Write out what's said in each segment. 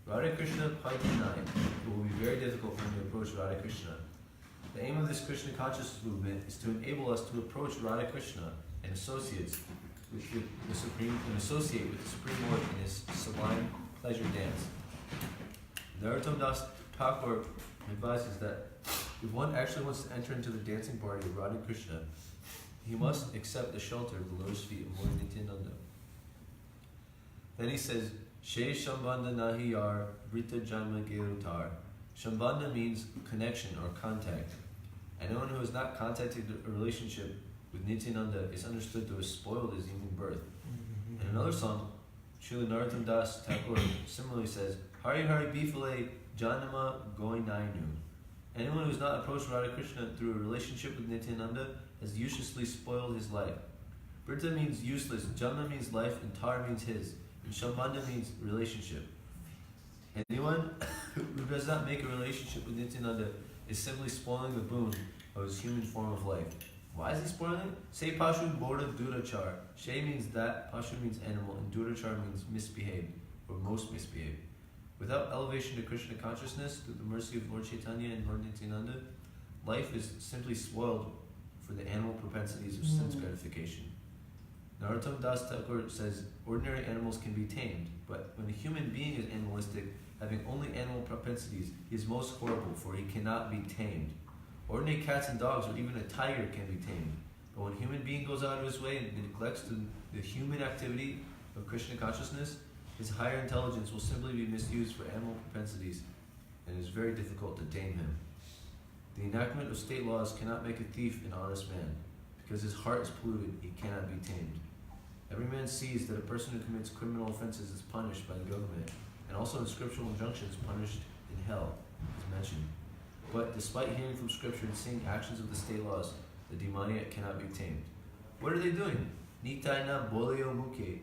Radha Krishna quite denied. It will be very difficult for him to approach Radha Krishna. The aim of this Krishna consciousness movement is to enable us to approach Radha Krishna and associate with the Supreme Lord in his sublime pleasure dance. Narottam Das Thakur advises that if one actually wants to enter into the dancing party of Radha Krishna, he must accept the shelter of the lotus feet of Lord Nityananda. Then he says, She Shambanda Nahi Yar Vrita Janma Gerutar. Shambanda means connection or contact. Anyone who has not contacted a relationship with Nityananda is understood to have spoiled his human birth. In another song, Srila Narottam Das Thakur similarly says, Hari Hari Bifale Janama Goinainu. Anyone who has not approached Radha Krishna through a relationship with Nityananda has uselessly spoiled his life. Vrita means useless, Janma means life, and Tar means his, and Shambanda means relationship. Anyone who does not make a relationship with Nityananda is simply spoiling the boon of his human form of life. Why is he spoiling it? Say Pashu Borda Durachar. She means that, Pashu means animal, and Durachar means misbehaved, or most misbehaved. Without elevation to Krishna consciousness, through the mercy of Lord Chaitanya and Lord Nityananda, life is simply spoiled for the animal propensities of sense gratification. Narottam Das Thakur says, ordinary animals can be tamed, but when a human being is animalistic, having only animal propensities, he is most horrible, for he cannot be tamed. Ordinary cats and dogs, or even a tiger, can be tamed. But when a human being goes out of his way and neglects the human activity of Krishna consciousness, his higher intelligence will simply be misused for animal propensities, and it is very difficult to tame him. The enactment of state laws cannot make a thief an honest man. Because his heart is polluted, he cannot be tamed. Every man sees that a person who commits criminal offenses is punished by the government, and also in scriptural injunctions punished in hell, as mentioned. But despite hearing from scripture and seeing actions of the state laws, the demoniac cannot be tamed. What are they doing? Nityaina boleo muke.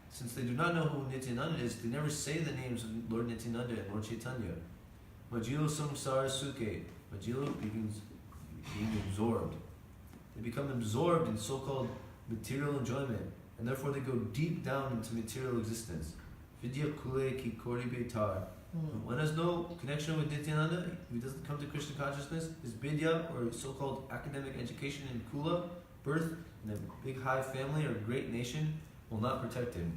Since they do not know who Nityananda is, they never say the names of Lord Nityananda and Lord Chaitanya. Majilo samsara suke. Majilo means being absorbed. They become absorbed in so-called material enjoyment, and therefore they go deep down into material existence. Vidya kule ki kori betar. When one has no connection with Nityananda, if he doesn't come to Krishna consciousness, his vidya, or so-called academic education in Kula, birth in a big high family or great nation, will not protect him.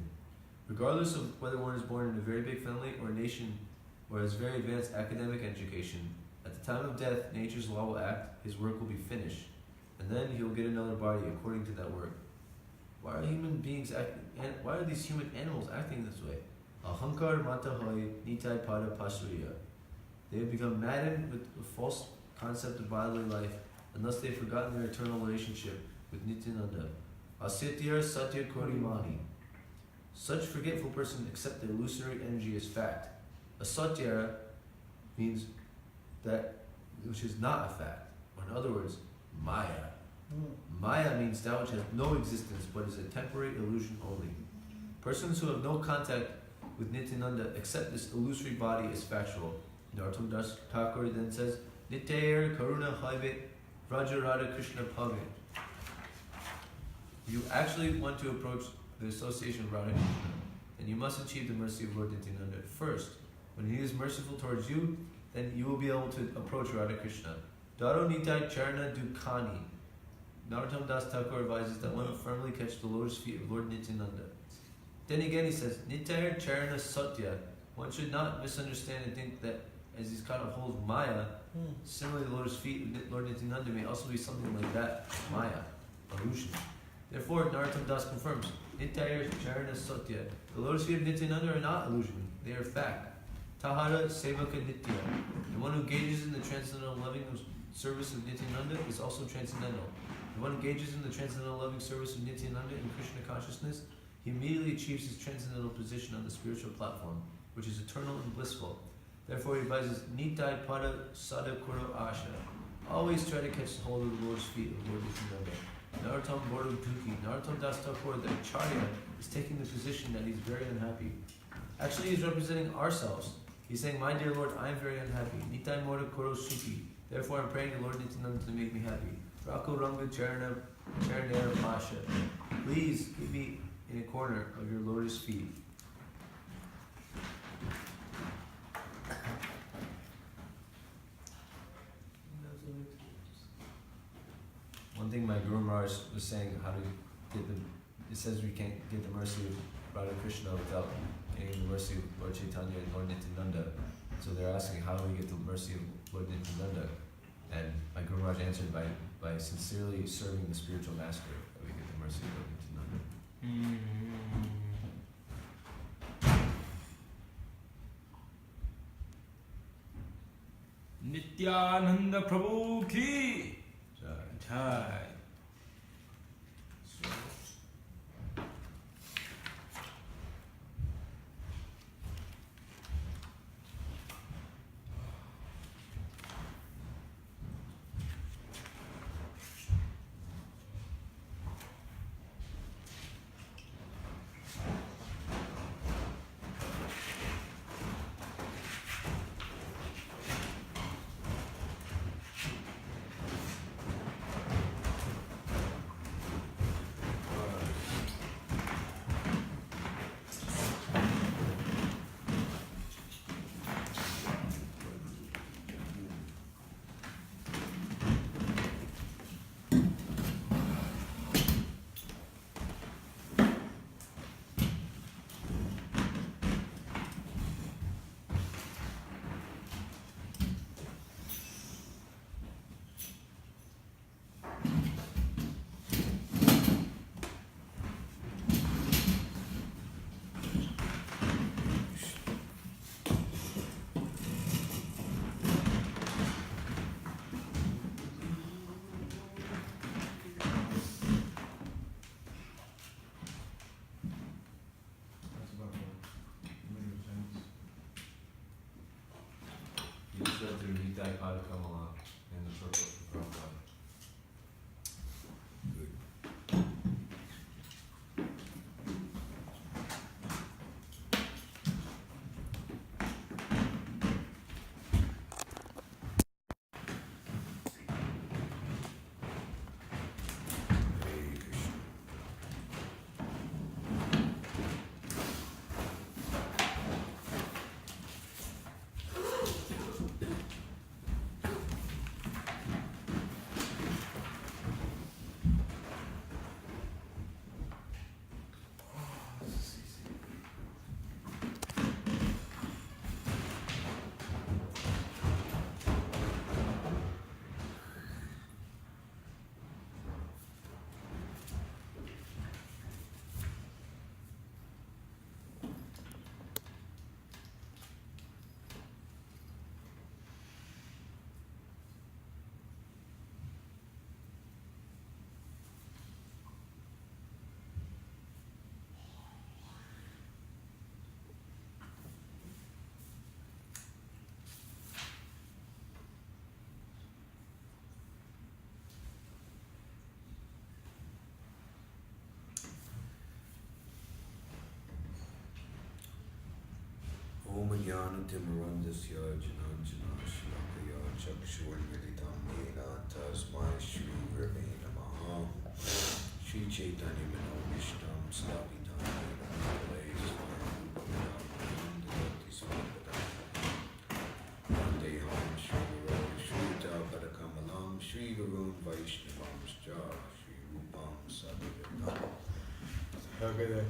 Regardless of whether one is born in a very big family or a nation or has very advanced academic education, at the time of death, nature's law will act, his work will be finished, and then he will get another body according to that work. Why are why are these human animals acting this way? Ahankar mata hoy nitai pada pasuriya. They have become maddened with the false concept of bodily life, and thus they have forgotten their eternal relationship with Nityananda. Asatyar satya korimani. Such forgetful person accept the illusory energy as fact. Asatya means that which is not a fact, or in other words, Maya. Maya means that which has no existence but is a temporary illusion only. Persons who have no contact with Nityananda accept this illusory body as factual. Narottam Das Thakur then says, Nityair Karuna Haive Vraja Radha Krishna Pave. You actually want to approach the association of Radha Krishna, and you must achieve the mercy of Lord Nityananda first. When he is merciful towards you, then you will be able to approach Radha Krishna. Daro Nitai Charna Dukani. Narottam Das Thakur advises that one will firmly catch the lotus feet of Lord Nityananda. Then again he says, Nityair Charna Satya. One should not misunderstand and think that as he's kind of holds Maya, similarly the lotus feet of Lord Nityananda may also be something like that, Maya, illusion. Therefore, Narottam Das confirms, Nityair Charna Satya. The lotus feet of Nityananda are not illusion, they are fact. Tahara Sevaka Nitya. The one who engages in the transcendental loving service of Nityananda is also transcendental. The one who engages in the transcendental loving service of Nityananda in Krishna consciousness, he immediately achieves his transcendental position on the spiritual platform, which is eternal and blissful. Therefore he advises, Nitai Pada Sada Kuro Asha. Always try to catch hold of the Lord's feet of Lord Nityananda. Narottam Boru Duki. Narottam Das Thakur, the Acharya, is taking the position that he's very unhappy. Actually, he's representing ourselves. He's saying, my dear Lord, I am very unhappy. Nitai Mora Koro Suki. Therefore, I'm praying to Lord Nityananda to make me happy. Rako Ranga Charanera Pasha. Please keep me in a corner of your lotus feet. one thing my Guru Maharaj was saying, how to get the, it says we can't get the mercy of Radha Krishna without getting the mercy of Lord Chaitanya and Lord Nityananda. So they're asking, how do we get the mercy of Lord Nityananda? And my Guru Maharaj answered by sincerely serving the spiritual master that we get the mercy of Lord Nityananda. Nityananda Prabhu ki jai. You just read through Nitai Pada Kamala in the Purpose of Prabhupada. Om Jnana Timarandasya Jananjana Shlakaya Chakshurmilitam Yena Tasmai Shri Rave Namaha Shri Chaitanya Manobishtam Slavitam Yena Malay Swaram Bhakti Swagadam Vandeham Shri Guru Shri Padakamalam Shri Gurun Vaishnavam Sja Shri Rupam Sadhyatam Hagaya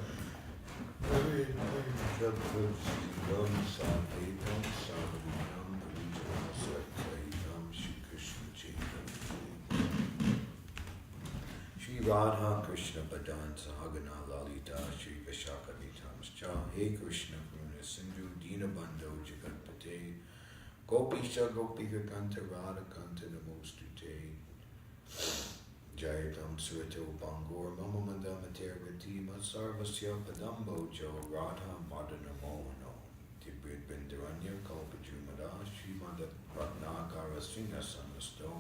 Shri Radha Krishna Padan Sahagana Lalita Shri Vishakanitamscha He Krishna Purna Sindhu Dinabandho Jagatpate Gopisha Gopika Kanta Radha Kanta Namostute Jayatam Surito Bangur Mama Mandamater Gatima Sarvasya Padambojo Radha Madana Mohano Tibrid Bindaranya Kalpajumada Shrimad Ratnakara Singha Sanasto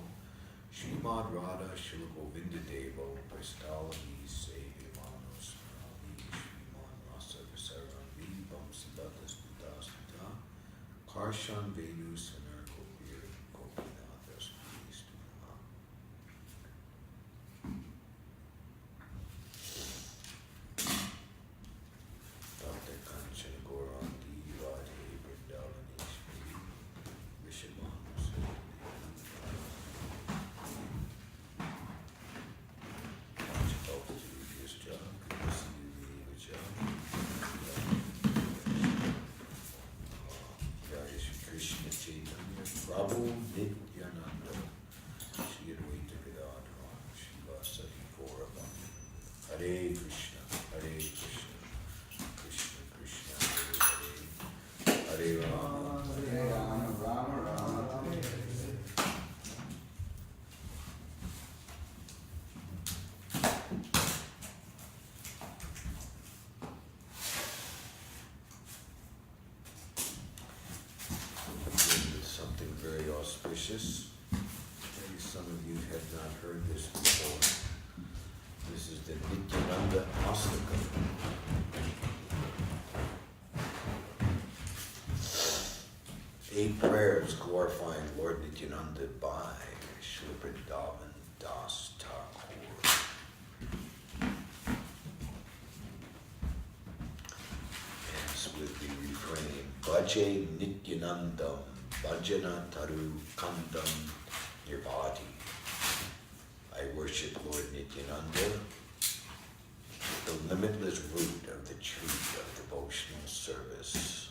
Shrimad Radha Shilagovinda Devo Prastalani Sevimanos Shriman Rasa Visaran Vibam Siddhatas Buddhasita Karshan Venu Sanar Kopir Kopinathas Vistuna Dr. Kanchan Gorandi Radhe Vrindavaneshwari Vishamanus Hare Rama, Hare Rama, Rama Rama, Hare Hare. Something very auspicious. Maybe some of you have not heard this before. This is the Nityananda Ashram. 8 prayers glorifying Lord Nityananda by Srila Vrindavan Das Thakur. Ends with the refrain, Bhaje Nityanandam, Bhajana Taru Kandam Nirvati. I worship Lord Nityananda, the limitless root of the tree of devotional service,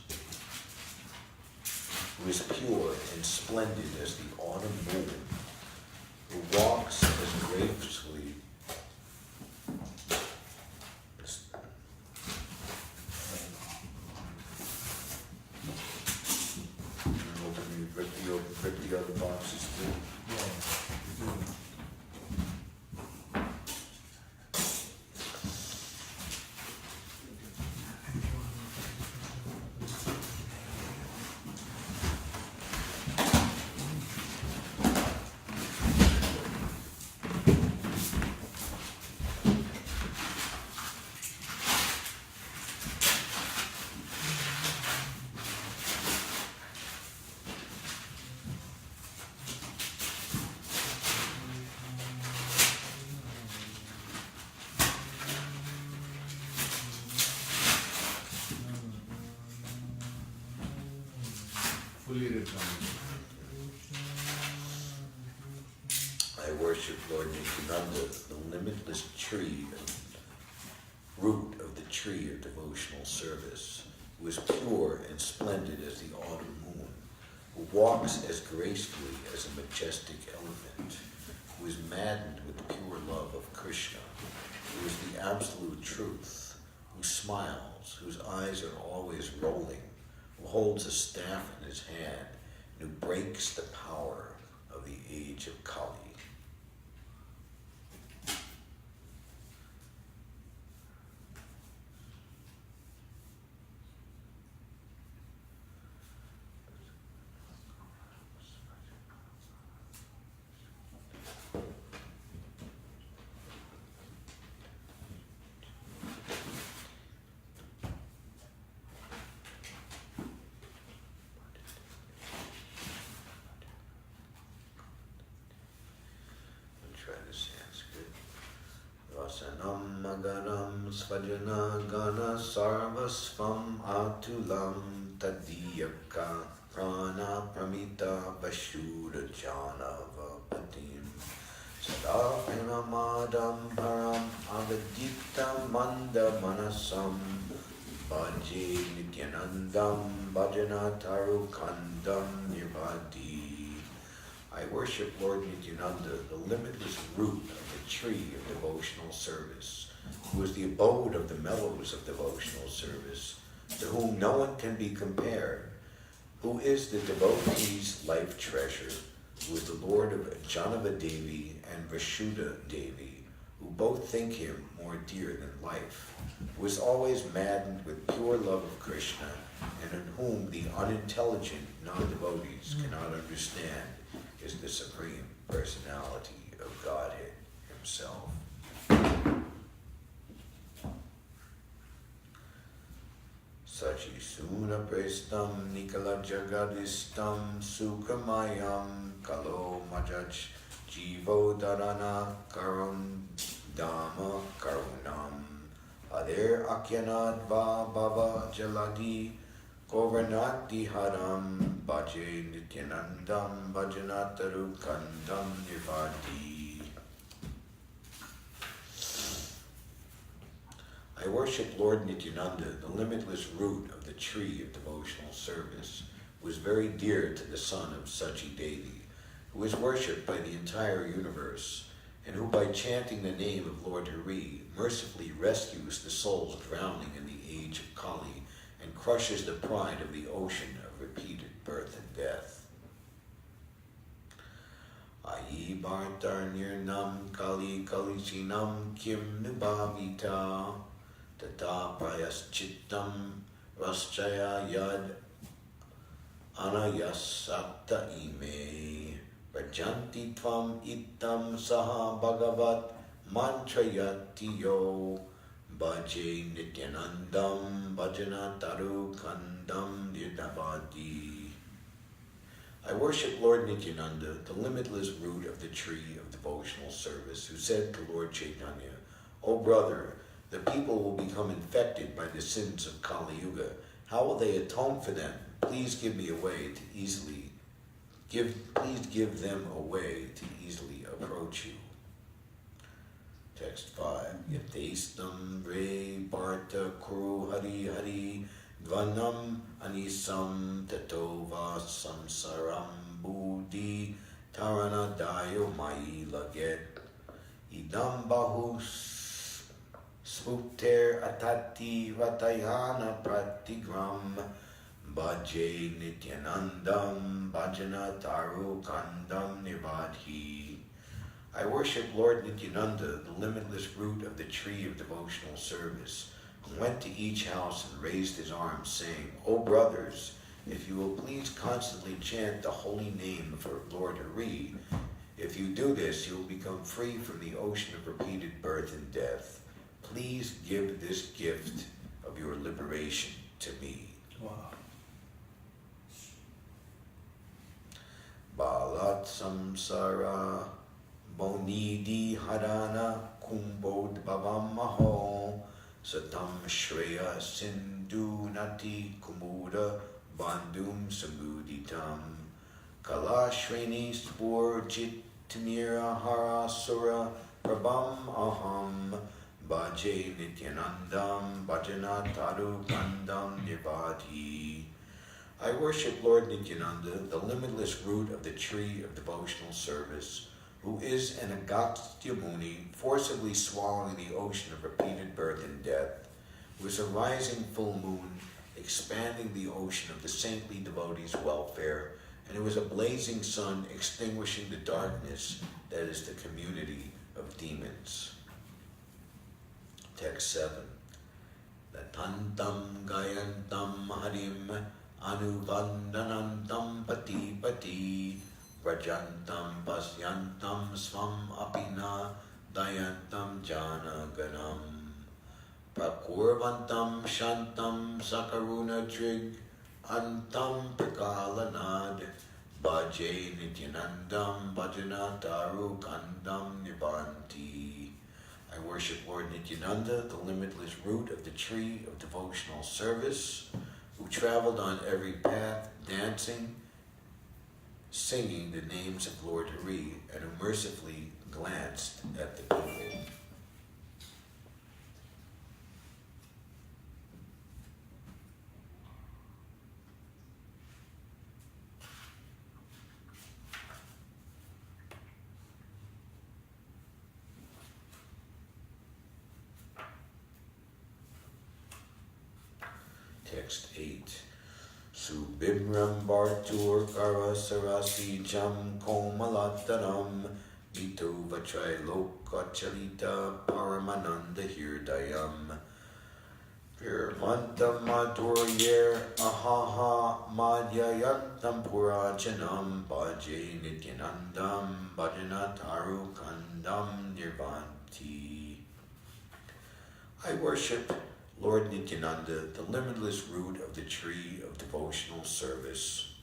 who is pure and splendid as the autumn moon, who walks as gracefully rip the other boxes too. I worship Lord Nityananda, the limitless tree, root of the tree of devotional service, who is pure and splendid as the autumn moon, who walks as gracefully as a majestic elephant, who is maddened with the pure love of Krishna, who is the absolute truth, who smiles, whose eyes are always rolling, who holds a staff in his hand, and who breaks the power of the age of Kali. Vasanam magaram svajana gana sarvasvam atulam tadiyaka prana pramita vashuda janava patim sada pranamadam param avadita manda manasam bhaje nityanandam bhajana tarukandam nirvati. I worship Lord Nityananda, the limitless root of the tree of devotional service, who is the abode of the mellows of devotional service, to whom no one can be compared, who is the devotee's life treasure, who is the Lord of Janava Devi and Vashuddha Devi, who both think him more dear than life, who is always maddened with pure love of Krishna, and in whom the unintelligent non-devotees cannot understand, is the Supreme Personality of Godhead Himself. Sachi Suna Prestam Nikala Jagadistam Sukamayam Kalo Majach Jivo Dharana Karam Dhamma Karunam Adir Akyanad Va Bhava Jaladi Governati Haram Bhaje Nityanandam Bhajanataru Kandam Nirvati. I worship Lord Nityananda, the limitless root of the tree of devotional service, who is very dear to the son of Sachi Devi, who is worshipped by the entire universe, and who by chanting the name of Lord Hari mercifully rescues the souls drowning in the age of Kali and crushes the pride of the ocean of Matar Nirnam Kali Kalishinam Kim Nubhavita Tata Prayaschittam Raschaya Yad Anayasakta Ime Prajanti Tvam Itam Saha Bhagavat Mantrayati Yo Bhaje Nityanandam Bhajana Taru Kandam Nidabadi. I worship Lord Nityananda, the limitless root of the tree of devotional service, who said to Lord Chaitanya, O brother, the people will become infected by the sins of Kali Yuga. How will they atone for them? Please give me a way to easily please give them a way to easily approach you. Text 5. Yatestam re parta kuru hari hari dvanam anisam tatova samsaram buddhi taranadayo mai laget idam bahus spukter atati vatayana pratigram bhaje nityanandam bhajana taru kandam nivadhi. I worship Lord Nityananda, the limitless root of the tree of devotional service, who went to each house and raised his arms, saying, O brothers, if you will please constantly chant the holy name of our Lord Hari, if you do this, you will become free from the ocean of repeated birth and death. Please give this gift of your liberation to me. Wow. Balat samsara bonidi harana kumbod bhavam maho satam shreya sindhu nati kumuda bandhum samuditam kala shreni spur jitmira hara sura prabham aham bhaje nityanandam bhajana taru kandam nivadhi. I worship Lord Nityananda, the limitless root of the tree of devotional service, who is an Agastya Muni, forcibly swallowing the ocean of repeated birth and death, who is a rising full moon, expanding the ocean of the saintly devotees' welfare, and who is a blazing sun, extinguishing the darkness that is the community of demons. Text 7. Latantam gayantam harim anuvandanantam pati pati Rajantam pasyantam svam apina dayantam janaganam Prakurvantam shantam sakaruna trig antam prakalanad Bhaje nityanandam bhajana taru kandam nibanti. I worship Lord Nityananda, the limitless root of the tree of devotional service, who traveled on every path, dancing, singing the names of Lord Hari, and who mercifully glanced at the people. Text 8. Subimram Bartur Karasarasi Jam Komalatanam Vito Vachai Lokacharita Paramananda Hirdayam Virmantam Madhuryer Ahaha Madhyayantam Purajanam Bhaje Nityanandam Bhajanataru Kandam Nirvanti. I worship Lord Nityananda, the limitless root of the tree of devotional service,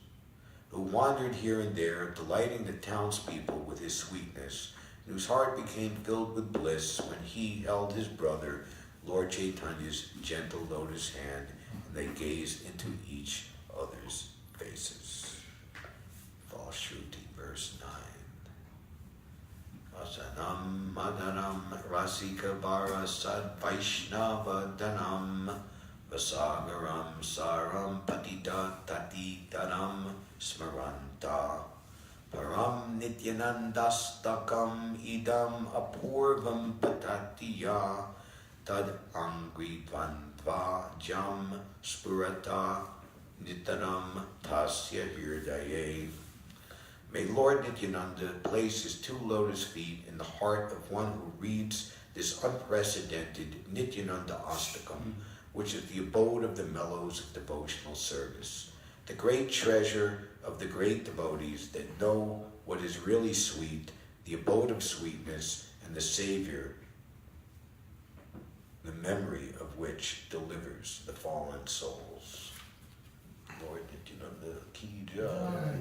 who wandered here and there, delighting the townspeople with his sweetness, and whose heart became filled with bliss when he held his brother, Lord Chaitanya's gentle lotus hand, and they gazed into each other's faces. Falshruti, verse 9. Vasanam madaram rasika vara sad vaishnava danam vasagaram saram patita tatitaram smaranta param nityanandastakam idam apurvam patatiya tad angridvandva jam spurata nitaram tasya hirdaye May Lord Nityananda place his 2 lotus feet in the heart of one who reads this unprecedented Nityananda Astakam, which is the abode of the mellows of devotional service, the great treasure of the great devotees that know what is really sweet, the abode of sweetness, and the Savior, the memory of which delivers the fallen souls. Lord Nityananda Ki Jai.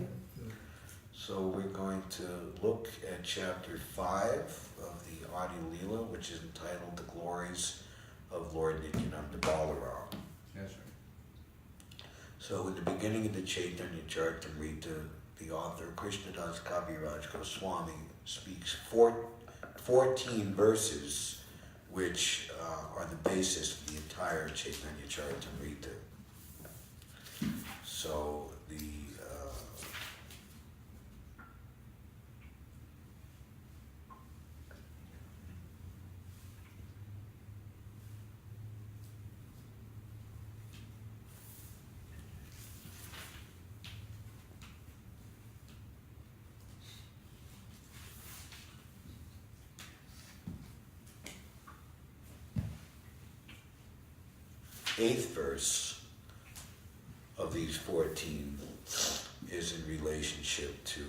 So we're going to look at chapter 5 of the Adi Leela, which is entitled The Glories of Lord Nityananda Balaram. That's right. So in the beginning of the Chaitanya Charitamrita, the author Krishnadas Kaviraj Goswami speaks 14 verses which are the basis for the entire Chaitanya Charitamrita. So the 8th verse of these 14 is in relationship to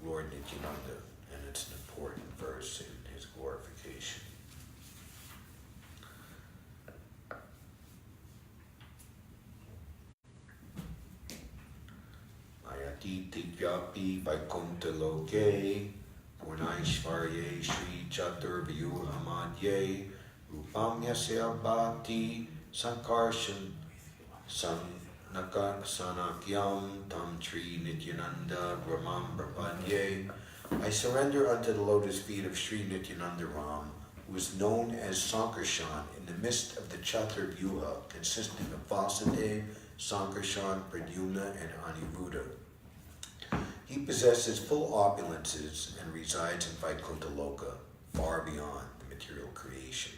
Lord Nityananda, and it's an important verse in his glorification. Ayati Tivyapi Vaikuntha Loke Purnaishvarye Shri Chatur Vyuhamadye Rupam Yasya Bhakti Sankarshan Sanakyam Tam Tri Nityananda Brahmam Prapadye. I surrender unto the lotus feet of Sri Nityananda Ram, who is known as Sankarshan in the midst of the Chatur Vyuha, consisting of Vasudev, Sankarshan, Pradyumna, and Aniruddha. He possesses full opulences and resides in Vaikuntha Loka, far beyond the material creation.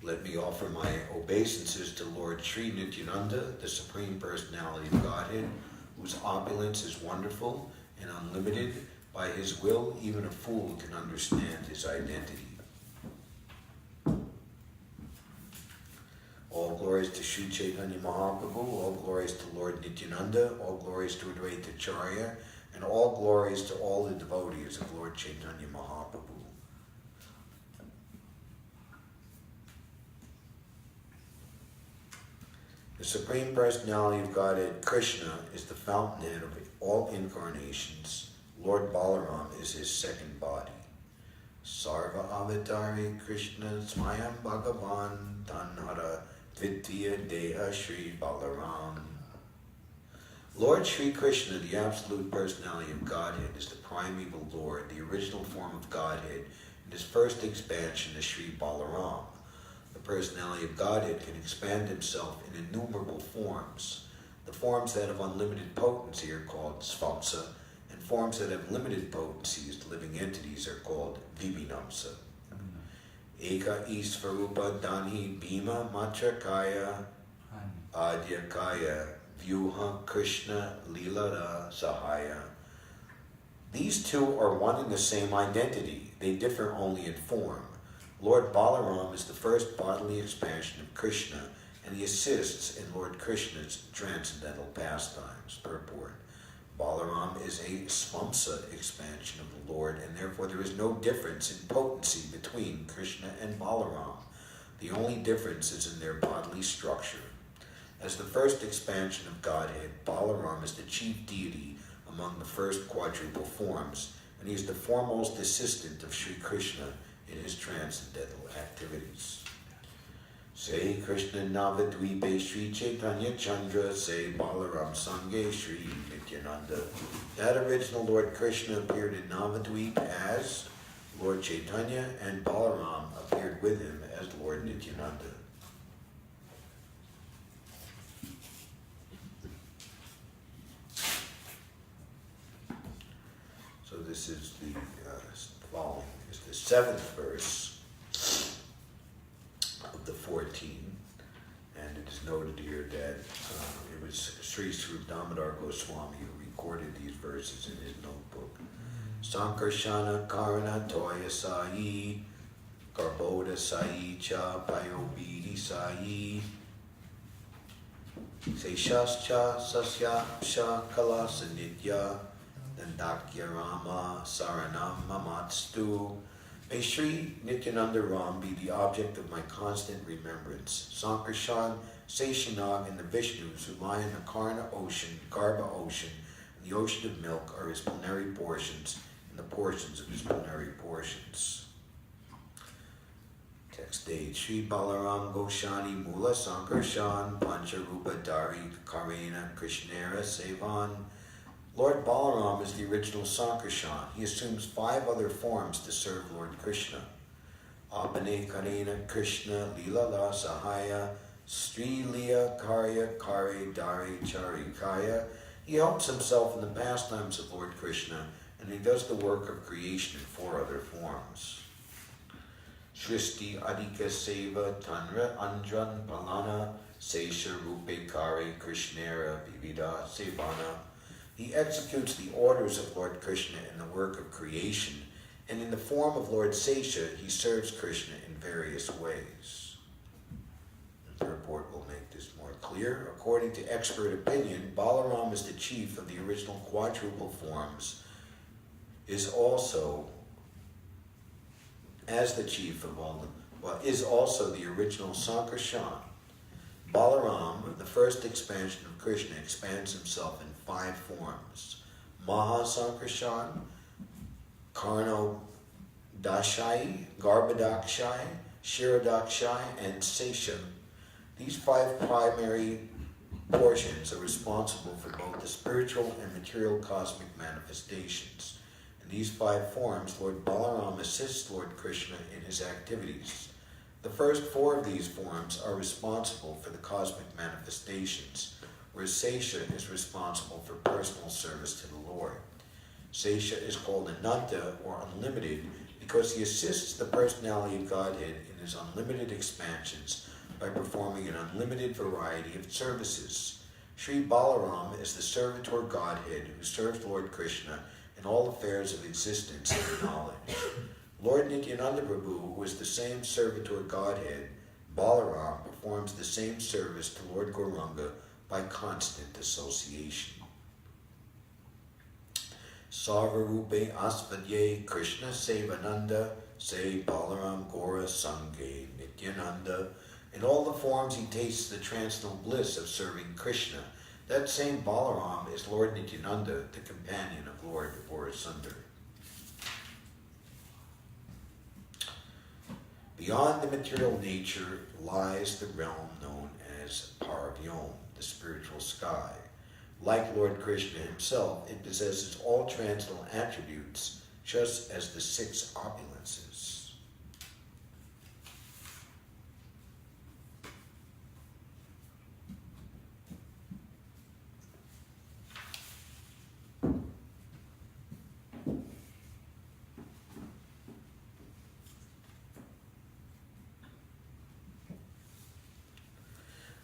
Let me offer my obeisances to Lord Sri Nityananda, the Supreme Personality of Godhead, whose opulence is wonderful and unlimited. By his will, even a fool can understand his identity. All glories to Sri Chaitanya Mahaprabhu, all glories to Lord Nityananda, all glories to Advaita Acharya, and all glories to all the devotees of Lord Chaitanya Mahaprabhu. The Supreme Personality of Godhead, Krishna, is the fountainhead of all incarnations. Lord Balaram is his second body. Sarva Avatari Krishna Smayam Bhagavan Tanhara Dvitiya Deha Sri Balaram. Lord Sri Krishna, the absolute personality of Godhead, is the primeval Lord, the original form of Godhead, and his first expansion is Sri Balaram. The personality of Godhead can expand himself in innumerable forms. The forms that have unlimited potency are called svamsa, and forms that have limited potency as living entities are called vibhinamsa. Eka Isvarupa Dani Bhima Machakaya Adyakaya Vyuha Krishna Leelara Sahaya. These two are one and the same identity. They differ only in form. Lord Balaram is the first bodily expansion of Krishna, and he assists in Lord Krishna's transcendental pastimes. Purport. Balaram is a svamsa expansion of the Lord, and therefore there is no difference in potency between Krishna and Balaram. The only difference is in their bodily structure. As the first expansion of Godhead, Balaram is the chief deity among the first quadruple forms, and he is the foremost assistant of Sri Krishna in his transcendental activities. Say Krishna Navadvipe Sri Chaitanya Chandra, say Balaram Sangye Sri Nityananda. That original Lord Krishna appeared in Navadvip as Lord Chaitanya, and Balaram appeared with him as Lord Nityananda. So this is the following is the 7th verse of the 14, and it is noted here that it was Sri Sri Damodar Goswami who recorded these verses in his notebook. Sankarshana Karana Toya Sai Garbhoda Sai Cha Payobidi Sai Seshascha Sasya Sha Kalasa Nitya Dandakya Rama Saranam Mamatstu. May Sri Nityananda Ram be the object of my constant remembrance. Sankarshan, Seshanag, and the Vishnus who lie in the Karna ocean, Garbha ocean, and the ocean of milk are his plenary portions, and the portions of his plenary portions. Text date: Sri Balaram Goshani Mula Sankarshan Pancharupa Dari Karena Krishnera Sevan. Lord Balaram is the original Sankarshan. He assumes 5 other forms to serve Lord Krishna. Apane Karena Krishna Lilala Sahaya Sri Liya Karya Kare Dari Charikaya. He helps himself in the pastimes of Lord Krishna, and he does the work of creation in 4 other forms. Shristi Adika Seva Tanra Andran Palana Sesha Rupe Kare Krishnera Vivida Sevana. He executes the orders of Lord Krishna in the work of creation, and in the form of Lord Sesha, he serves Krishna in various ways. The report will make this more clear. According to expert opinion, Balaram is the chief of the original quadruple forms, is also the original Sankarshan. Balaram, the first expansion of Krishna, expands himself in 5 forms: Maha Sankarshan, Karno Dashai, Garbhodakshai, Shirodakshai, and Sesha. These 5 primary portions are responsible for both the spiritual and material cosmic manifestations. In these 5 forms, Lord Balaram assists Lord Krishna in his activities. The first 4 of these forms are responsible for the cosmic manifestations, whereas Sesha is responsible for personal service to the Lord. Sesha is called Ananta, or unlimited, because he assists the personality of Godhead in his unlimited expansions by performing an unlimited variety of services. Sri Balaram is the servitor Godhead who serves Lord Krishna in all affairs of existence and knowledge. Lord Nityananda Prabhu, who is the same servitor Godhead, Balaram, performs the same service to Lord Gauranga by constant association. Sarvarupe Asvadye Krishna Sevananda Se Balaram Gora Sange Nityananda. In all the forms he tastes the transcendental bliss of serving Krishna. That same Balaram is Lord Nityananda, the companion of Lord Gaurasundar. Beyond the material nature lies the realm known as Paravyom, the spiritual sky. Like Lord Krishna himself, it possesses all transcendental attributes, just as the 6 opulences.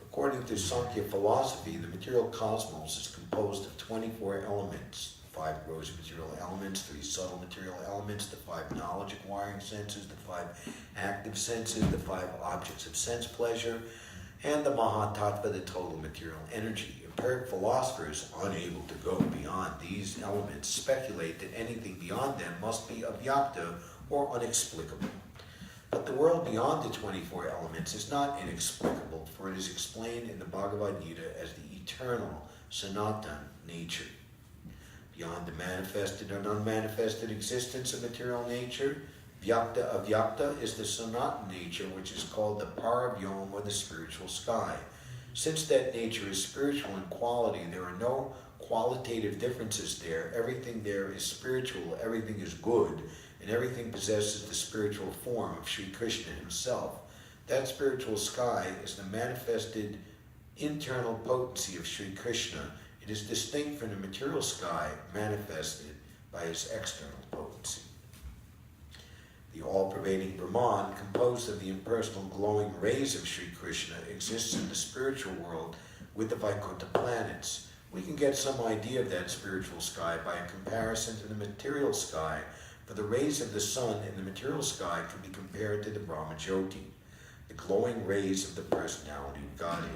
According to Sankhya philosophy, the material cosmos is composed of 24 elements: 5 gross material elements, 3 subtle material elements, the 5 knowledge acquiring senses, the 5 active senses, the 5 objects of sense pleasure, and the Mahatattva, the total material energy. Empiric philosophers, unable to go beyond these elements, speculate that anything beyond them must be avyakta or unexplicable. But the world beyond the 24 elements is not inexplicable, for it is explained in the Bhagavad Gita as the eternal, Sanatan nature. Beyond the manifested and unmanifested existence of material nature, Vyakta Avyakta is the Sanatan nature, which is called the Paravyom, or the spiritual sky. Since that nature is spiritual in quality, there are no qualitative differences there. Everything there is spiritual, everything is good, and everything possesses the spiritual form of Sri Krishna himself. That spiritual sky is the manifested internal potency of Sri Krishna. It is distinct from the material sky manifested by his external potency. The all-pervading Brahman, composed of the impersonal glowing rays of Sri Krishna, exists in the spiritual spiritual world with the Vaikuntha planets. We can get some idea of that spiritual sky by a comparison to the material sky, for the rays of the sun in the material sky can be compared to the Brahmajyoti, the glowing rays of the personality of Godhead.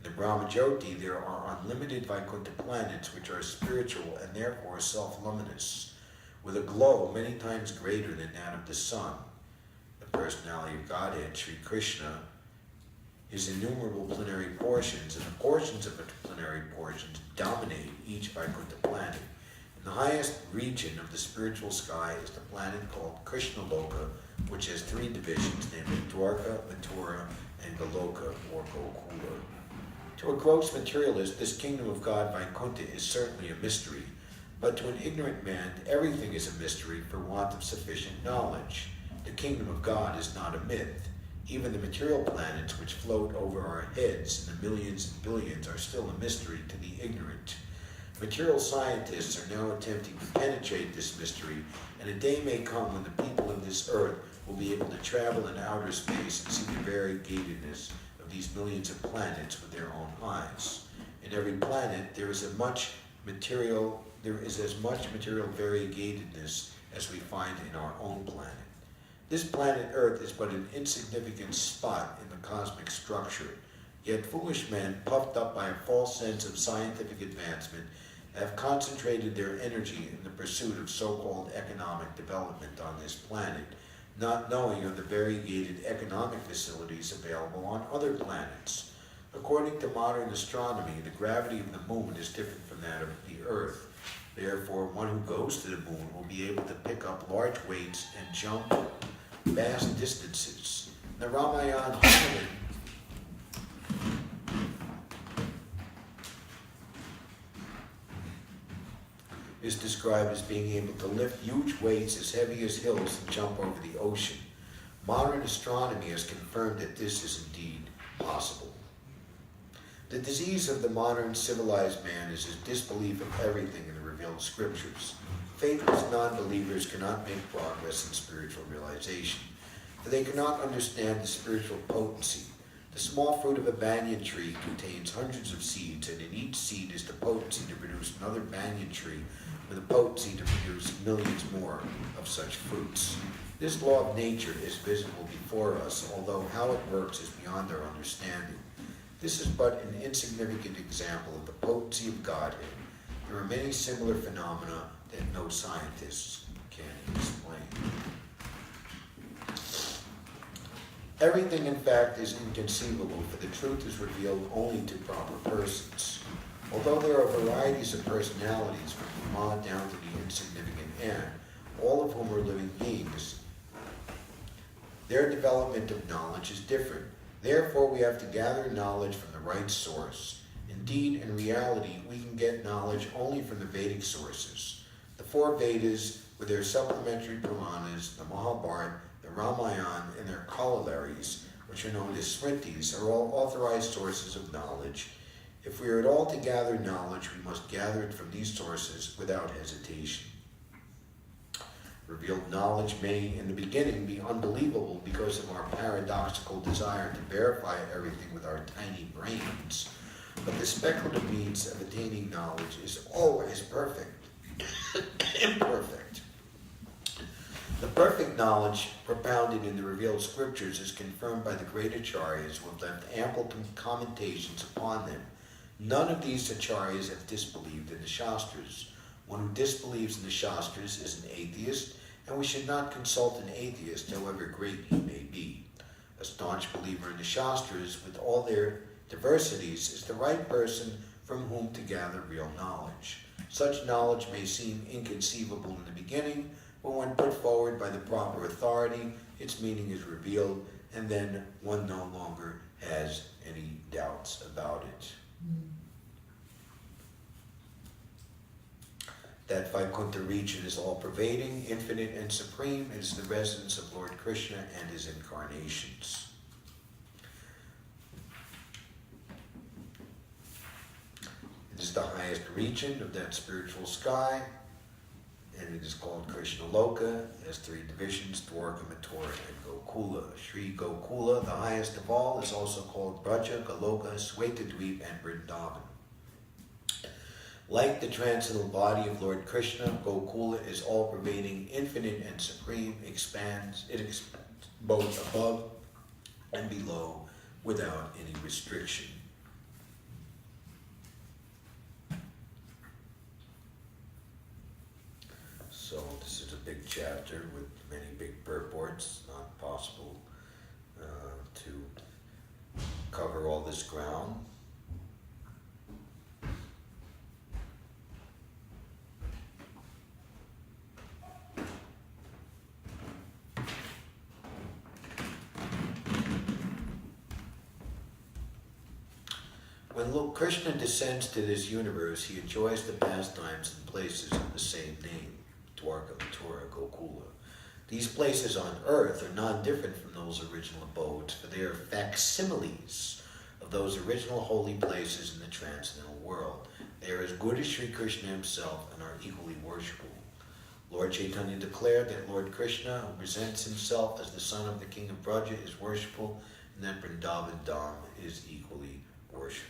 In the Brahmajyoti, there are unlimited Vaikuntha planets which are spiritual and therefore self-luminous, with a glow many times greater than that of the sun. The personality of Godhead, Sri Krishna, his innumerable plenary portions, and the portions of the plenary portions dominate each Vaikuntha planet. In the highest region of the spiritual sky is the planet called Krishna Loka, which has three divisions, namely Dwarka, Mathura, and Goloka, or Gokula. To a gross materialist, this kingdom of God, Vaikuntha, is certainly a mystery, but to an ignorant man, everything is a mystery for want of sufficient knowledge. The kingdom of God is not a myth. Even the material planets which float over our heads in the millions and billions are still a mystery to the ignorant. Material scientists are now attempting to penetrate this mystery, and a day may come when the people of this earth will be able to travel in outer space and see the variegatedness of these millions of planets with their own eyes. In every planet there is as much material variegatedness as we find in our own planet. This planet Earth is but an insignificant spot in the cosmic structure, yet foolish men, puffed up by a false sense of scientific advancement, have concentrated their energy in the pursuit of so-called economic development on this planet, not knowing of the variegated economic facilities available on other planets. According to modern astronomy, the gravity of the moon is different from that of the Earth. Therefore, one who goes to the moon will be able to pick up large weights and jump vast distances. The Ramayana is described as being able to lift huge weights as heavy as hills and jump over the ocean. Modern astronomy has confirmed that this is indeed possible. The disease of the modern civilized man is his disbelief of everything in the revealed scriptures. Faithless non-believers cannot make progress in spiritual realization, for they cannot understand the spiritual potency. The small fruit of a banyan tree contains hundreds of seeds, and in each seed is the potency to produce another banyan tree with the potency to produce millions more of such fruits. This law of nature is visible before us, although how it works is beyond our understanding. This is but an insignificant example of the potency of Godhead. There are many similar phenomena that no scientists can explain. Everything, in fact, is inconceivable, for the truth is revealed only to proper persons. Although there are varieties of personalities from the Ma down to the insignificant ant, all of whom are living beings, their development of knowledge is different. Therefore, we have to gather knowledge from the right source. Indeed, in reality, we can get knowledge only from the Vedic sources. The four Vedas, with their supplementary Puranas, the Mahabharata, the Ramayana, and their corollaries, which are known as Smritis, are all authorized sources of knowledge. If we are at all to gather knowledge, we must gather it from these sources without hesitation. Revealed knowledge may, in the beginning, be unbelievable because of our paradoxical desire to verify everything with our tiny brains. But the speculative means of attaining knowledge is always perfect, imperfect. The perfect knowledge propounded in the revealed scriptures is confirmed by the great acharyas who have left ample commentations upon them. None of these acharyas have disbelieved in the Shastras. One who disbelieves in the Shastras is an atheist, and we should not consult an atheist, however great he may be. A staunch believer in the Shastras, with all their diversities, is the right person from whom to gather real knowledge. Such knowledge may seem inconceivable in the beginning, but when put forward by the proper authority, its meaning is revealed, and then one no longer has any doubts about it. That Vaikuntha region is all-pervading, infinite, and supreme. It is the residence of Lord Krishna and his incarnations. It is the highest region of that spiritual sky, and and it is called Krishna Loka. It has three divisions, Dwarka, Mathura, and Gokula. Sri Gokula, the highest of all, is also called Braja, Goloka, Swetadweep, and Vrindavan. Like the transcendental body of Lord Krishna, Gokula is all-pervading, infinite, and supreme. It expands both above and below without any restriction. So this is a big chapter with many big purports. Not possible to cover all this ground. When Lord Krishna descends to this universe, he enjoys the pastimes and places of the same name, Dwarka, Mathura, Gokula. These places on earth are non-different from those original abodes, for they are facsimiles of those original holy places in the transcendental world. They are as good as Sri Krishna himself and are equally worshipable. Lord Chaitanya declared that Lord Krishna, who presents himself as the son of the king of Braja, is worshipable, and that Vrindavan Dham is equally worshipable.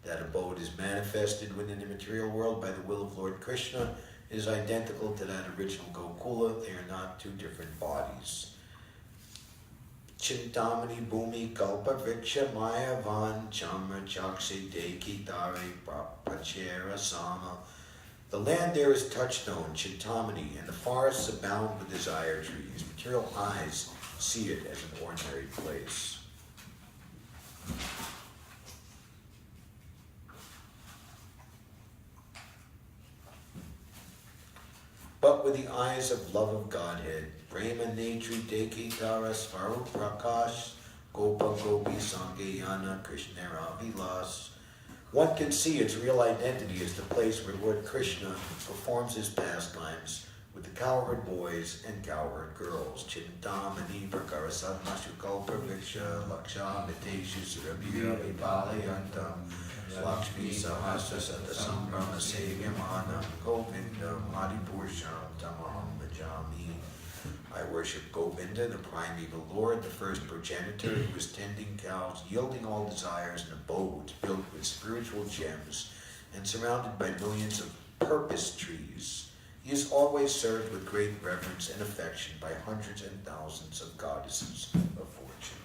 That abode is manifested within the material world by the will of Lord Krishna. It is identical to that original Gokula. They are not two different bodies. Chintamani Bhumi Kalpa Vriksha Maya Van Chamra Chakse Deki Tare Pachera Sama. The land there is touchstone, Chintamani, and the forests abound with desire trees. Material eyes see it as an ordinary place. But with the eyes of love of Godhead, Prema Netri Deki Tara Svaru Prakash Gopa Gopi Sangayana Krishnara Vilas, one can see its real identity as the place where Lord Krishna performs his pastimes with the cowherd boys and cowherd girls. Chintamani Prakarasat Mashukal Praviksha Laksha Miteshu Surabhira Vipalayantam Lakshmi Sahasra Sata Sambrahma Sevyamanam Govinda Madhipursham Tamaham Bhajami. I worship Govinda, the primeval Lord, the first progenitor, who is tending cows, yielding all desires in abodes built with spiritual gems and surrounded by millions of purpose trees. He is always served with great reverence and affection by hundreds and thousands of goddesses of fortune.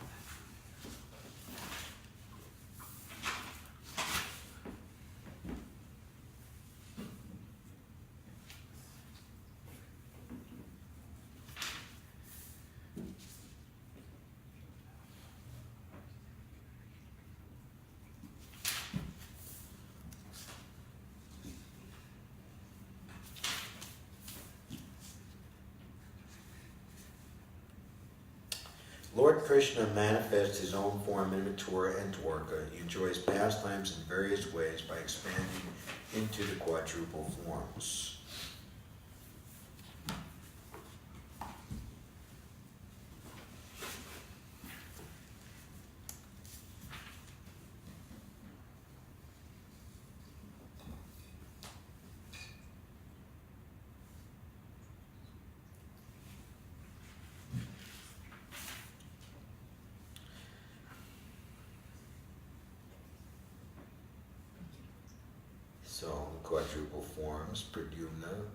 Lord Krishna manifests his own form in Mathura and Dwarka. He enjoys pastimes in various ways by expanding into the quadruple forms. So, quadruple forms, Pradyumna,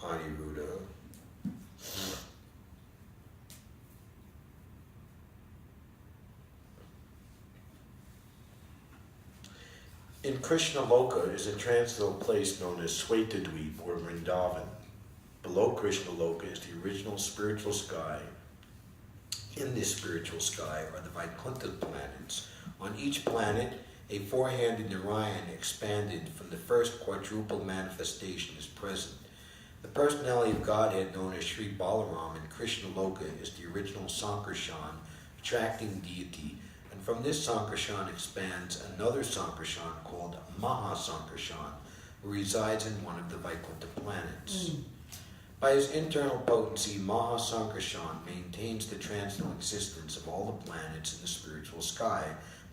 Aniruddha, in Krishna Loka is a transcendental place known as Swetadweep or Vrindavan. Below Krishna Loka is the original spiritual sky. In this spiritual sky are the Vaikuntha planets. On each planet, a four-handed Narayan expanded from the first quadruple manifestation is present. The personality of Godhead known as Sri Balaram in Krishna Loka is the original Sankarshan, attracting deity. And from this Sankarshan expands another Sankarshan called Maha Sankarshan, who resides in one of the Vaikuntha planets. By his internal potency, Maha Sankarshan maintains the transcendental existence of all the planets in the spiritual sky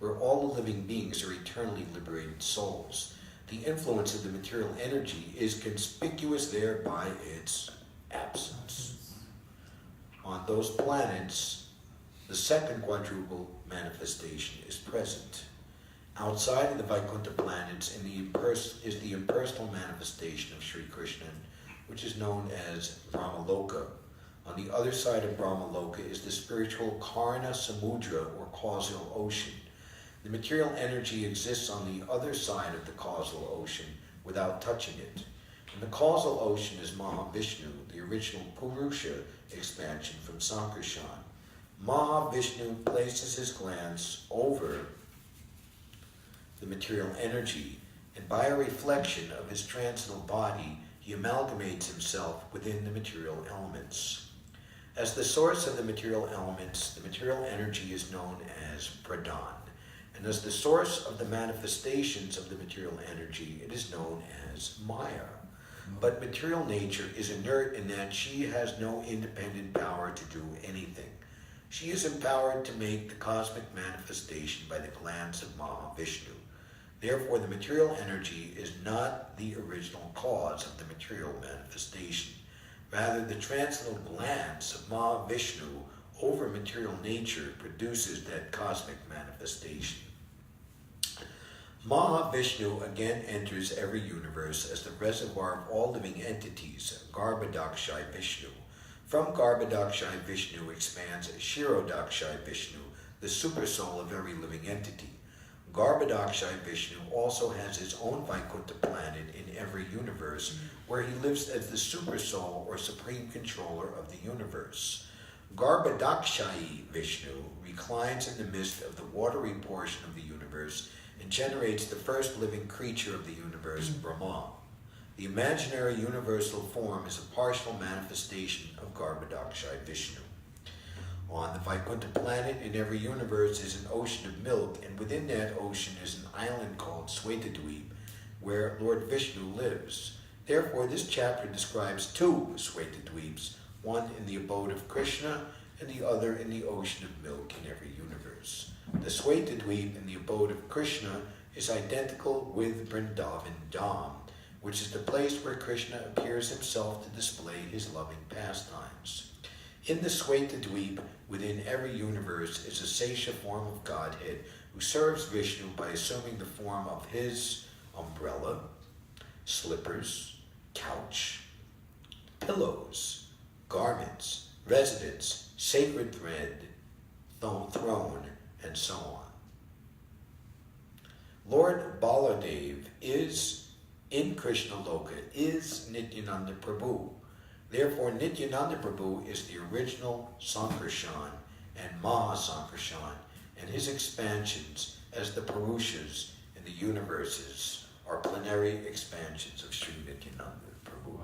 where all the living beings are eternally liberated souls. The influence of the material energy is conspicuous there by its absence. On those planets, the second quadruple manifestation is present. Outside of the Vaikuntha planets is the impersonal manifestation of Sri Krishna, which is known as Brahmaloka. On the other side of Brahmaloka is the spiritual Karna Samudra, or causal ocean. The material energy exists on the other side of the causal ocean without touching it. And the causal ocean is Mahavishnu, the original Purusha expansion from Sankarshan. Mahavishnu places his glance over the material energy, and by a reflection of his transcendental body, he amalgamates himself within the material elements. As the source of the material elements, the material energy is known as Pradhan, and as the source of the manifestations of the material energy, it is known as Maya. But material nature is inert in that she has no independent power to do anything. She is empowered to make the cosmic manifestation by the glance of Mahavishnu. Therefore, the material energy is not the original cause of the material manifestation. Rather, the transcendental glance of Mahavishnu over material nature produces that cosmic manifestation. Mahavishnu again enters every universe as the reservoir of all living entities, Garbhodakshai Vishnu. From Garbhodakshai Vishnu expands Kshirodakshai Vishnu, the supersoul of every living entity. Garbhodakshai Vishnu also has his own Vaikuntha planet in every universe, where he lives as the supersoul or supreme controller of the universe. Garbhodakshai Vishnu reclines in the midst of the watery portion of the universe and generates the first living creature of the universe, Brahma. The imaginary universal form is a partial manifestation of Garbhodakshai Vishnu. On the Vaikuntha planet, in every universe is an ocean of milk, and within that ocean is an island called Swetadweep, where Lord Vishnu lives. Therefore, this chapter describes two Swetadweeps, one in the abode of Krishna and the other in the ocean of milk in every universe. The Swetadweep in the abode of Krishna is identical with Vrindavan Dham, which is the place where Krishna appears himself to display his loving pastimes. In the Swetadweep, within every universe, is a Sesha form of Godhead who serves Vishnu by assuming the form of his umbrella, slippers, couch, pillows, garments, residence, sacred thread, throne, and so on. Lord Baladev is, in Krishna Loka, is Nityananda Prabhu. Therefore, Nityananda Prabhu is the original Sankarshan and Mahasankarshan, and his expansions as the Purushas in the universes are plenary expansions of Sri Nityananda Prabhu.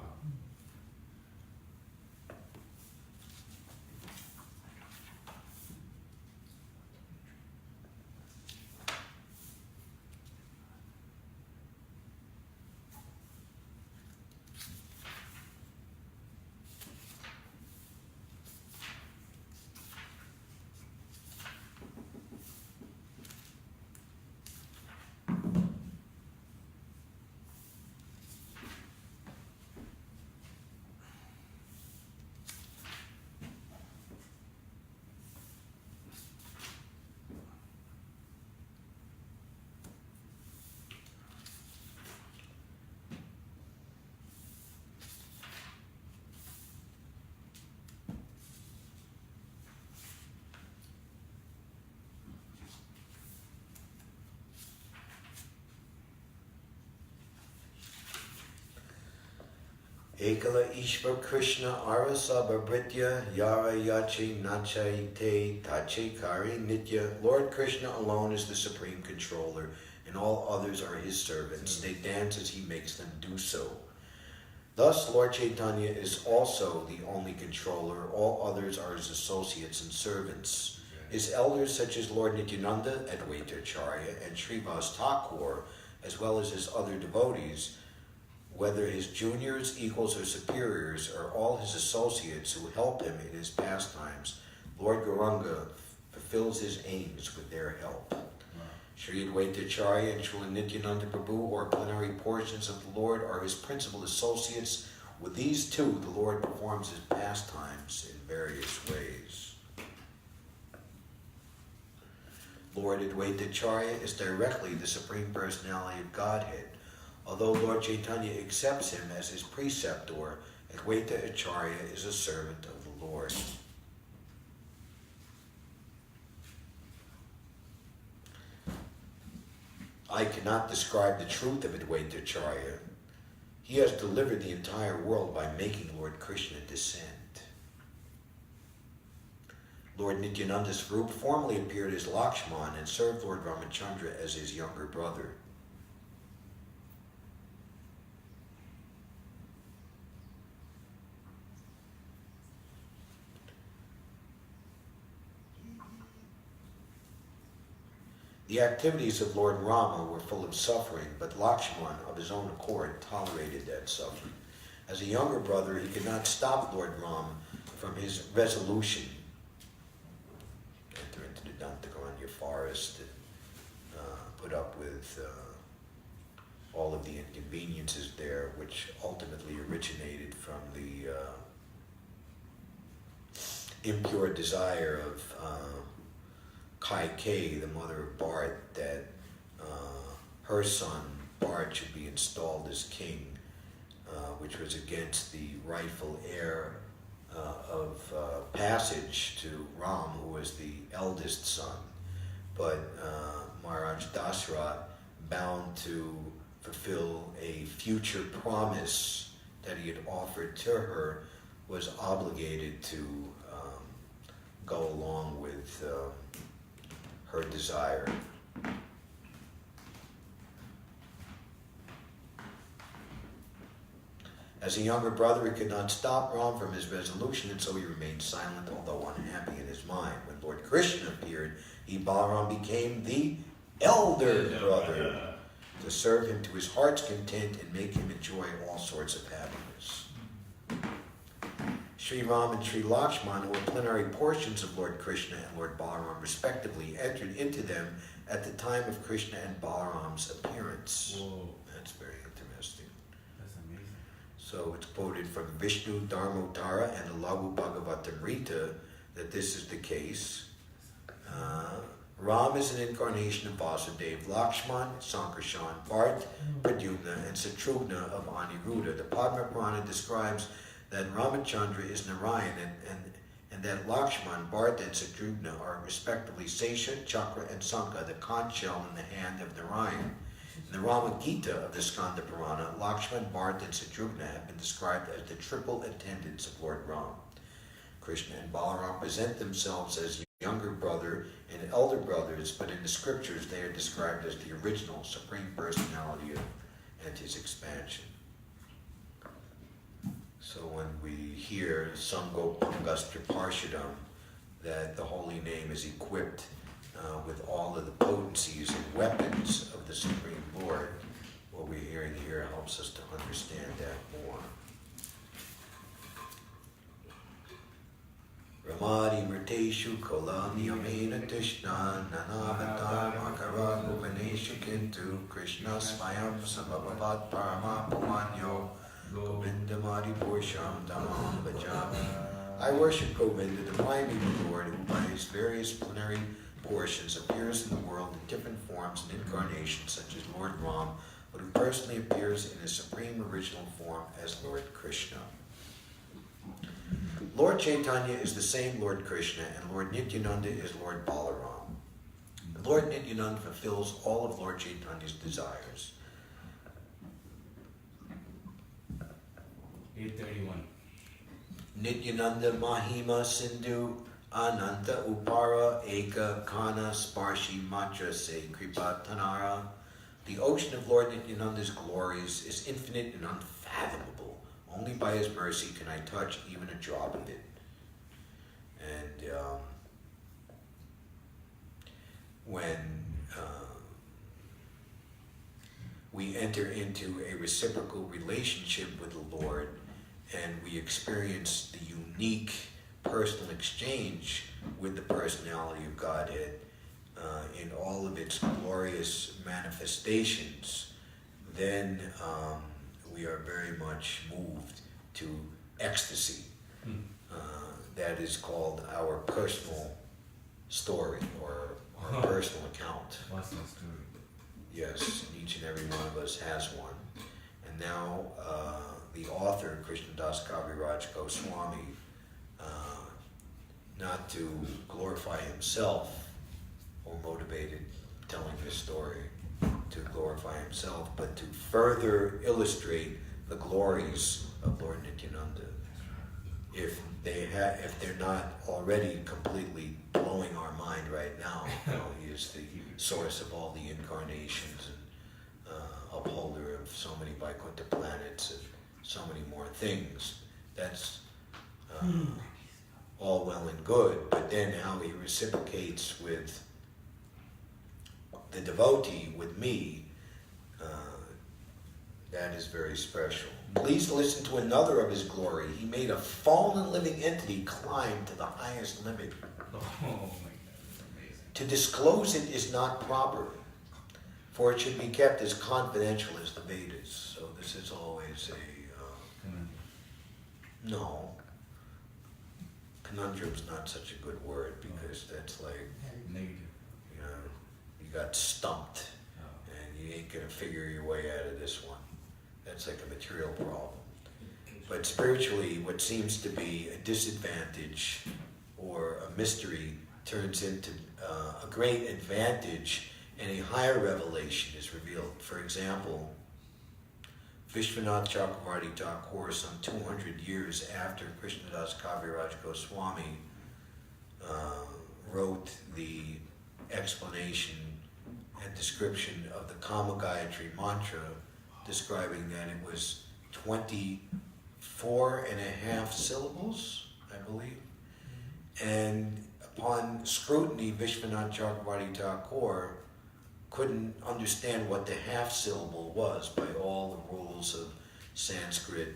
Ekala Ishva Krishna Arasabha Britya Yara Yache Nachai Te Tache Kari Nitya. Lord Krishna alone is the supreme controller, and all others are his servants. They dance as he makes them do so. Thus, Lord Chaitanya is also the only controller. All others are his associates and servants. His elders, such as Lord Nityananda, Advaita Acharya, and Srivas Thakur, as well as his other devotees, whether his juniors, equals, or superiors, are all his associates who help him in his pastimes. Lord Gauranga fulfills his aims with their help. Sri Advaita Acharya and Srila Nityananda Prabhu, or plenary portions of the Lord, are his principal associates. With these two, the Lord performs his pastimes in various ways. Lord Advaita Acharya is directly the Supreme Personality of Godhead. Although Lord Chaitanya accepts him as his preceptor, Advaita Acharya is a servant of the Lord. I cannot describe the truth of Advaita Acharya. He has delivered the entire world by making Lord Krishna descend. Lord Nityananda Swarup formerly appeared as Lakshman and served Lord Ramachandra as his younger brother. The activities of Lord Rama were full of suffering, but Lakshman, of his own accord, tolerated that suffering. As a younger brother, he could not stop Lord Rama from his resolution to enter into the Dantakaranya forest and put up with all of the inconveniences there, which ultimately originated from the impure desire of Kaikeyi, the mother of Bharat, that her son Bharat should be installed as king, which was against the rightful heir of passage to Ram, who was the eldest son. But Maharaj Dasrath, bound to fulfill a future promise that he had offered to her, was obligated to go along with her desire. As a younger brother, he could not stop Ram from his resolution, and so he remained silent, although unhappy in his mind. When Lord Krishna appeared, he, Balaram, became the elder brother to serve him to his heart's content and make him enjoy all sorts of happiness. Sri Ram and Sri Lakshman, who were plenary portions of Lord Krishna and Lord Balaram respectively, entered into them at the time of Krishna and Balaram's appearance. Whoa. That's very interesting. That's amazing. So it's quoted from Vishnu Dharmottara and the Laghu Bhagavatamrita that this is the case. Ram is an incarnation of Vasudeva, Lakshman, Sankarshan, Bharat, Pradyumna, and Satrughna of Aniruddha. The Padma Purana describes that Ramachandra is Narayan and that Lakshman, Bharat, and Satrughna are respectively Sesha, Chakra, and Sankha, the conch shell in the hand of Narayan. In the Rama Gita of the Skanda Purana, Lakshman, Bharat, and Satrughna have been described as the triple attendants of Lord Ram. Krishna and Balaram present themselves as younger brother and elder brothers, but in the scriptures they are described as the original Supreme Personality and his expansion. So when we hear Samgo Pangastra Parshadam, that the holy name is equipped with all of the potencies and weapons of the Supreme Lord, what we're hearing here helps us to understand that more. Ramadi Mriteshu Kola Niyamena Tishna Nanavatar Makara Bhuvaneshu Kintu Krishna Swayam Samabhavat Parama Pumanyo Govindamadi Pursham Dhamam Bhajami. I worship Govinda, the primary Lord, who by his various plenary portions appears in the world in different forms and incarnations, such as Lord Ram, but who personally appears in his supreme original form as Lord Krishna. Lord Chaitanya is the same Lord Krishna, and Lord Nityananda is Lord Balaram. Lord Nityananda fulfills all of Lord Chaitanya's desires. 831. Nityananda Mahima Sindhu Ananta Upara Eka Kana Sparshi Matra Se Kripa Tanara. The ocean of Lord Nityananda's glories is infinite and unfathomable. Only by his mercy can I touch even a drop of it. And when we enter into a reciprocal relationship with the Lord and we experience the unique personal exchange with the personality of Godhead, in all of its glorious manifestations, then we are very much moved to ecstasy. That is called our personal story or our personal account. Personal story. Yes, and each and every one of us has one. And now the author, Krishnadas Kaviraj Goswami, not to glorify himself or motivated telling his story to glorify himself, but to further illustrate the glories of Lord Nityananda. If they're not already completely blowing our mind right now, he is the source of all the incarnations and upholder of so many Vaikuntha planets and so many more things. That's all well and good, but then how he reciprocates with the devotee, with me, that is very special. Please listen to another of his glory. He made a fallen living entity climb to the highest limit. Oh my God, that's amazing. To disclose it is not proper, for it should be kept as confidential as the Vedas. So this is always no. Conundrum's not such a good word because that's like, Negative. you know, you got stumped and you ain't gonna figure your way out of this one. That's like a material problem. But spiritually, what seems to be a disadvantage or a mystery turns into a great advantage, and a higher revelation is revealed. For example, Vishwanath Chakravarti Thakur, some 200 years after Krishnadas Kaviraj Goswami wrote the explanation and description of the Kama Gayatri mantra, describing that it was 24 and a half syllables, I believe. And upon scrutiny, Vishwanath Chakravarti Thakur couldn't understand what the half syllable was by all the rules of Sanskrit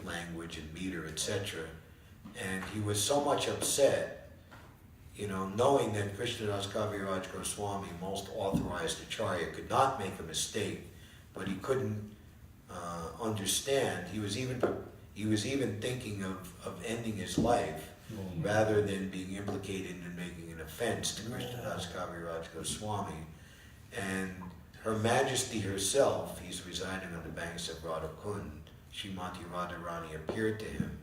language and meter, etc. And he was so much upset, you know, knowing that Krishnadas Kaviraj Goswami, most authorized acharya, could not make a mistake, but he couldn't understand. He was even thinking of ending his life rather than being implicated in making an offense to Krishnadas Kaviraj Goswami. And Her Majesty herself, he's residing on the banks of Radhakund, Srimati Radharani appeared to him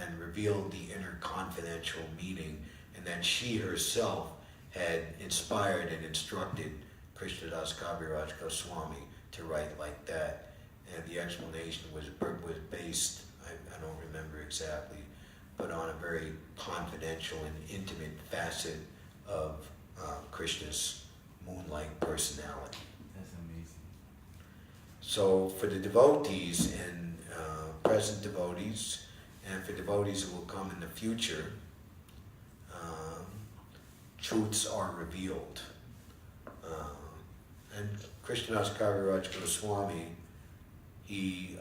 and revealed the inner confidential meaning, and that she herself had inspired and instructed Krishnadas Kaviraj Goswami to write like that. And the explanation was based, I don't remember exactly, but on a very confidential and intimate facet of Krishna's moon-like personality. That's amazing. So for the devotees and present devotees, and for devotees who will come in the future, truths are revealed. And Krishnadas Kaviraj Goswami, he,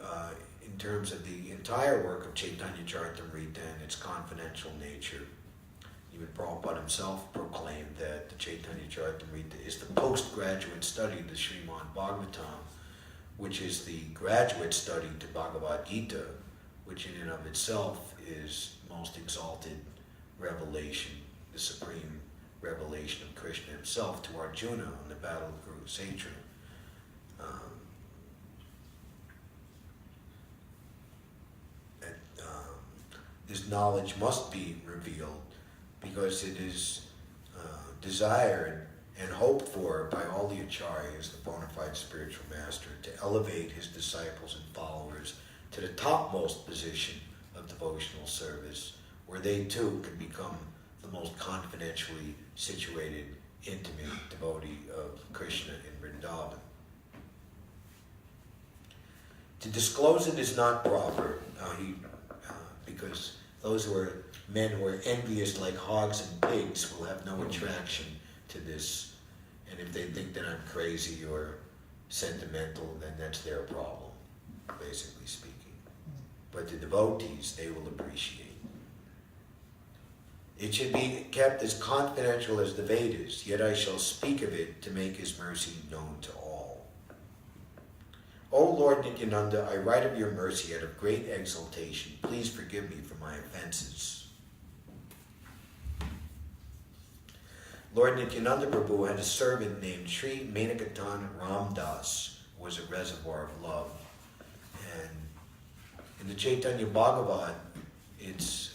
in terms of the entire work of Chaitanya Charitamrita and its confidential nature, even Prabhupada himself proclaimed that the Chaitanya Charitamrita is the postgraduate study to Srimad Bhagavatam, which is the graduate study to Bhagavad Gita, which in and of itself is most exalted revelation, the supreme revelation of Krishna himself to Arjuna on the battle of Kurukshetra. This knowledge must be revealed because it is desired and hoped for by all the acharyas, the bona fide spiritual master, to elevate his disciples and followers to the topmost position of devotional service, where they too can become the most confidentially situated, intimate devotee of Krishna in Vrindavan. To disclose it is not proper, because those who are men who are envious like hogs and pigs will have no attraction to this. And if they think that I'm crazy or sentimental, then that's their problem, basically speaking. But the devotees, they will appreciate. It should be kept as confidential as the Vedas, yet I shall speak of it to make his mercy known to all. O Lord Nityananda, I write of your mercy out of great exultation. Please forgive me for my offenses. Lord Nityananda Prabhu had a servant named Sri Menakatan Ramdas, who was a reservoir of love. And in the Chaitanya Bhagavat, it's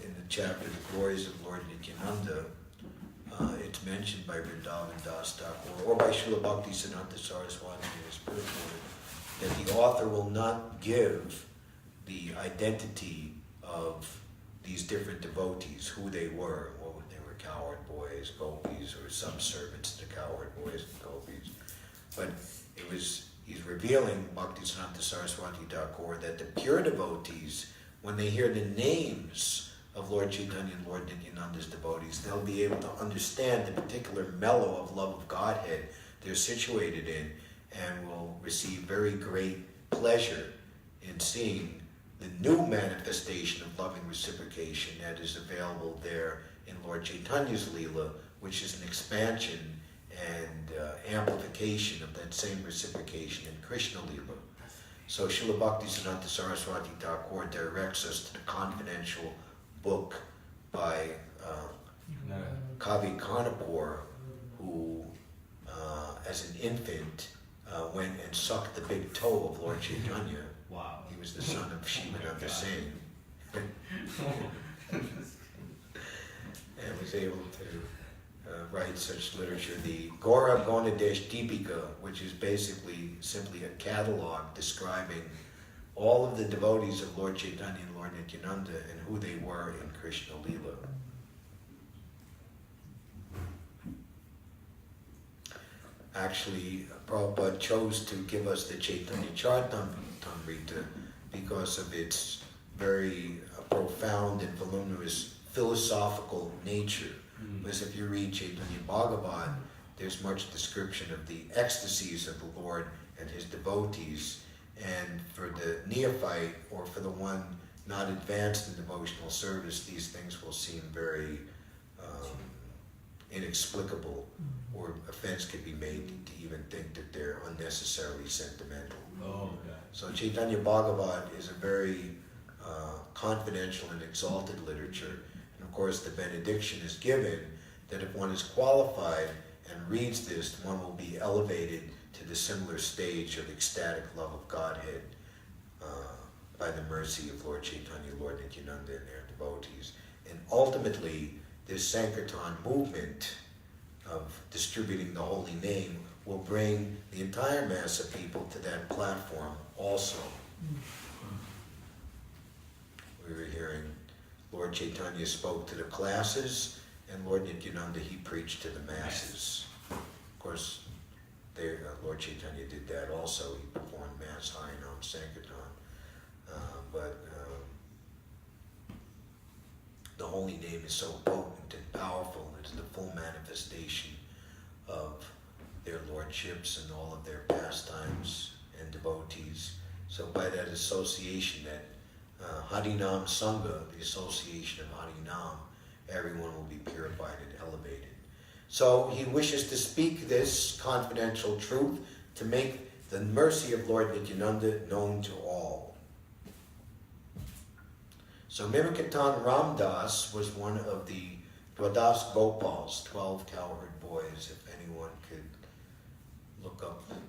in the chapter The Glories of Lord Nityananda, it's mentioned by Vrindavan Das Thakur or by Srila Bhakti Siddhanta Saraswati in his purport that the author will not give the identity of these different devotees, who they were, what they were, cowherd boys, gopis, or subservients to cowherd boys and gopis. But he's revealing, Bhakti Siddhanta Saraswati Thakur, that the pure devotees, when they hear the names of Lord Chaitanya and Lord Nityananda's devotees, they'll be able to understand the particular mellow of love of Godhead they're situated in, and will receive very great pleasure in seeing the new manifestation of loving reciprocation that is available there in Lord Chaitanya's Leela, which is an expansion and amplification of that same reciprocation in Krishna Leela. So Srila Bhakti Siddhanta Saraswati Thakur directs us to the confidential book by Kavi Kanapur, who as an infant went and sucked the big toe of Lord Chaitanya. Wow. He was the son of Shivananda Singh. And was able to write such literature. The Gaura Gonadesh Deepika, which is basically simply a catalog describing all of the devotees of Lord Chaitanya and Lord Nityananda and who they were in Krishna Leela. Actually, Prabhupada chose to give us the Chaitanya Charitamrita because of its very profound and voluminous philosophical nature. Because if you read Chaitanya Bhagavat, there's much description of the ecstasies of the Lord and his devotees. And for the neophyte, or for the one not advanced in devotional service, these things will seem very inexplicable, or offense could be made to even think that they're unnecessarily sentimental. Oh, okay. So Chaitanya Bhagavat is a very confidential and exalted literature. And of course the benediction is given that if one is qualified and reads this, one will be elevated to the similar stage of ecstatic love of Godhead by the mercy of Lord Chaitanya, Lord Nityananda, and their devotees. And ultimately, this Sankirtan movement of distributing the holy name will bring the entire mass of people to that platform also. We were hearing Lord Chaitanya spoke to the classes, and Lord Nityananda, he preached to the masses. Of course, Lord Chaitanya did that also. He performed Mass Harinam Sankirtan. But the holy name is so potent and powerful. It's the full manifestation of their lordships and all of their pastimes and devotees. So by that association, that Harinam Sangha, the association of Harinam, everyone will be purified and elevated. So he wishes to speak this confidential truth to make the mercy of Lord Nityananda known to all. So Menakatan Ramdas was one of the Dwadas Gopals, 12 cowherd boys. If anyone could look up and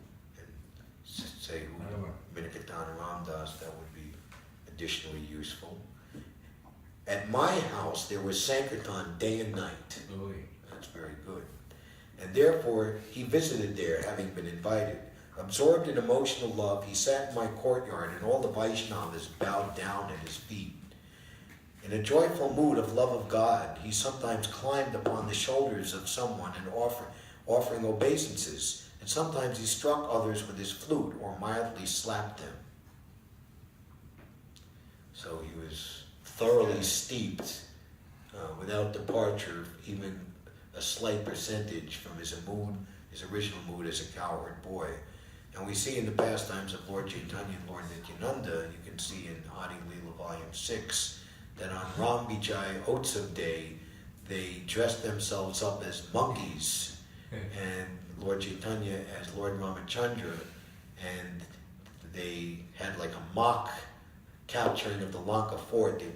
say who Menakatan Ramdas, that would be additionally useful. At my house, there was Sankirtan day and night. Oh, yeah. That's very good. And therefore, he visited there, having been invited. Absorbed in emotional love, he sat in my courtyard, and all the Vaishnavas bowed down at his feet. In a joyful mood of love of God, he sometimes climbed upon the shoulders of someone and offering obeisances, and sometimes he struck others with his flute or mildly slapped them. So he was thoroughly steeped, without departure, even a slight percentage from his original mood as a cowherd boy. And we see in the pastimes of Lord Chaitanya and Lord Nityananda, you can see in Adi Leela Volume 6, that on Ram Vijay Utsav Day, they dressed themselves up as monkeys, and Lord Chaitanya as Lord Ramachandra, and they had like a mock capturing of the Lanka fort. They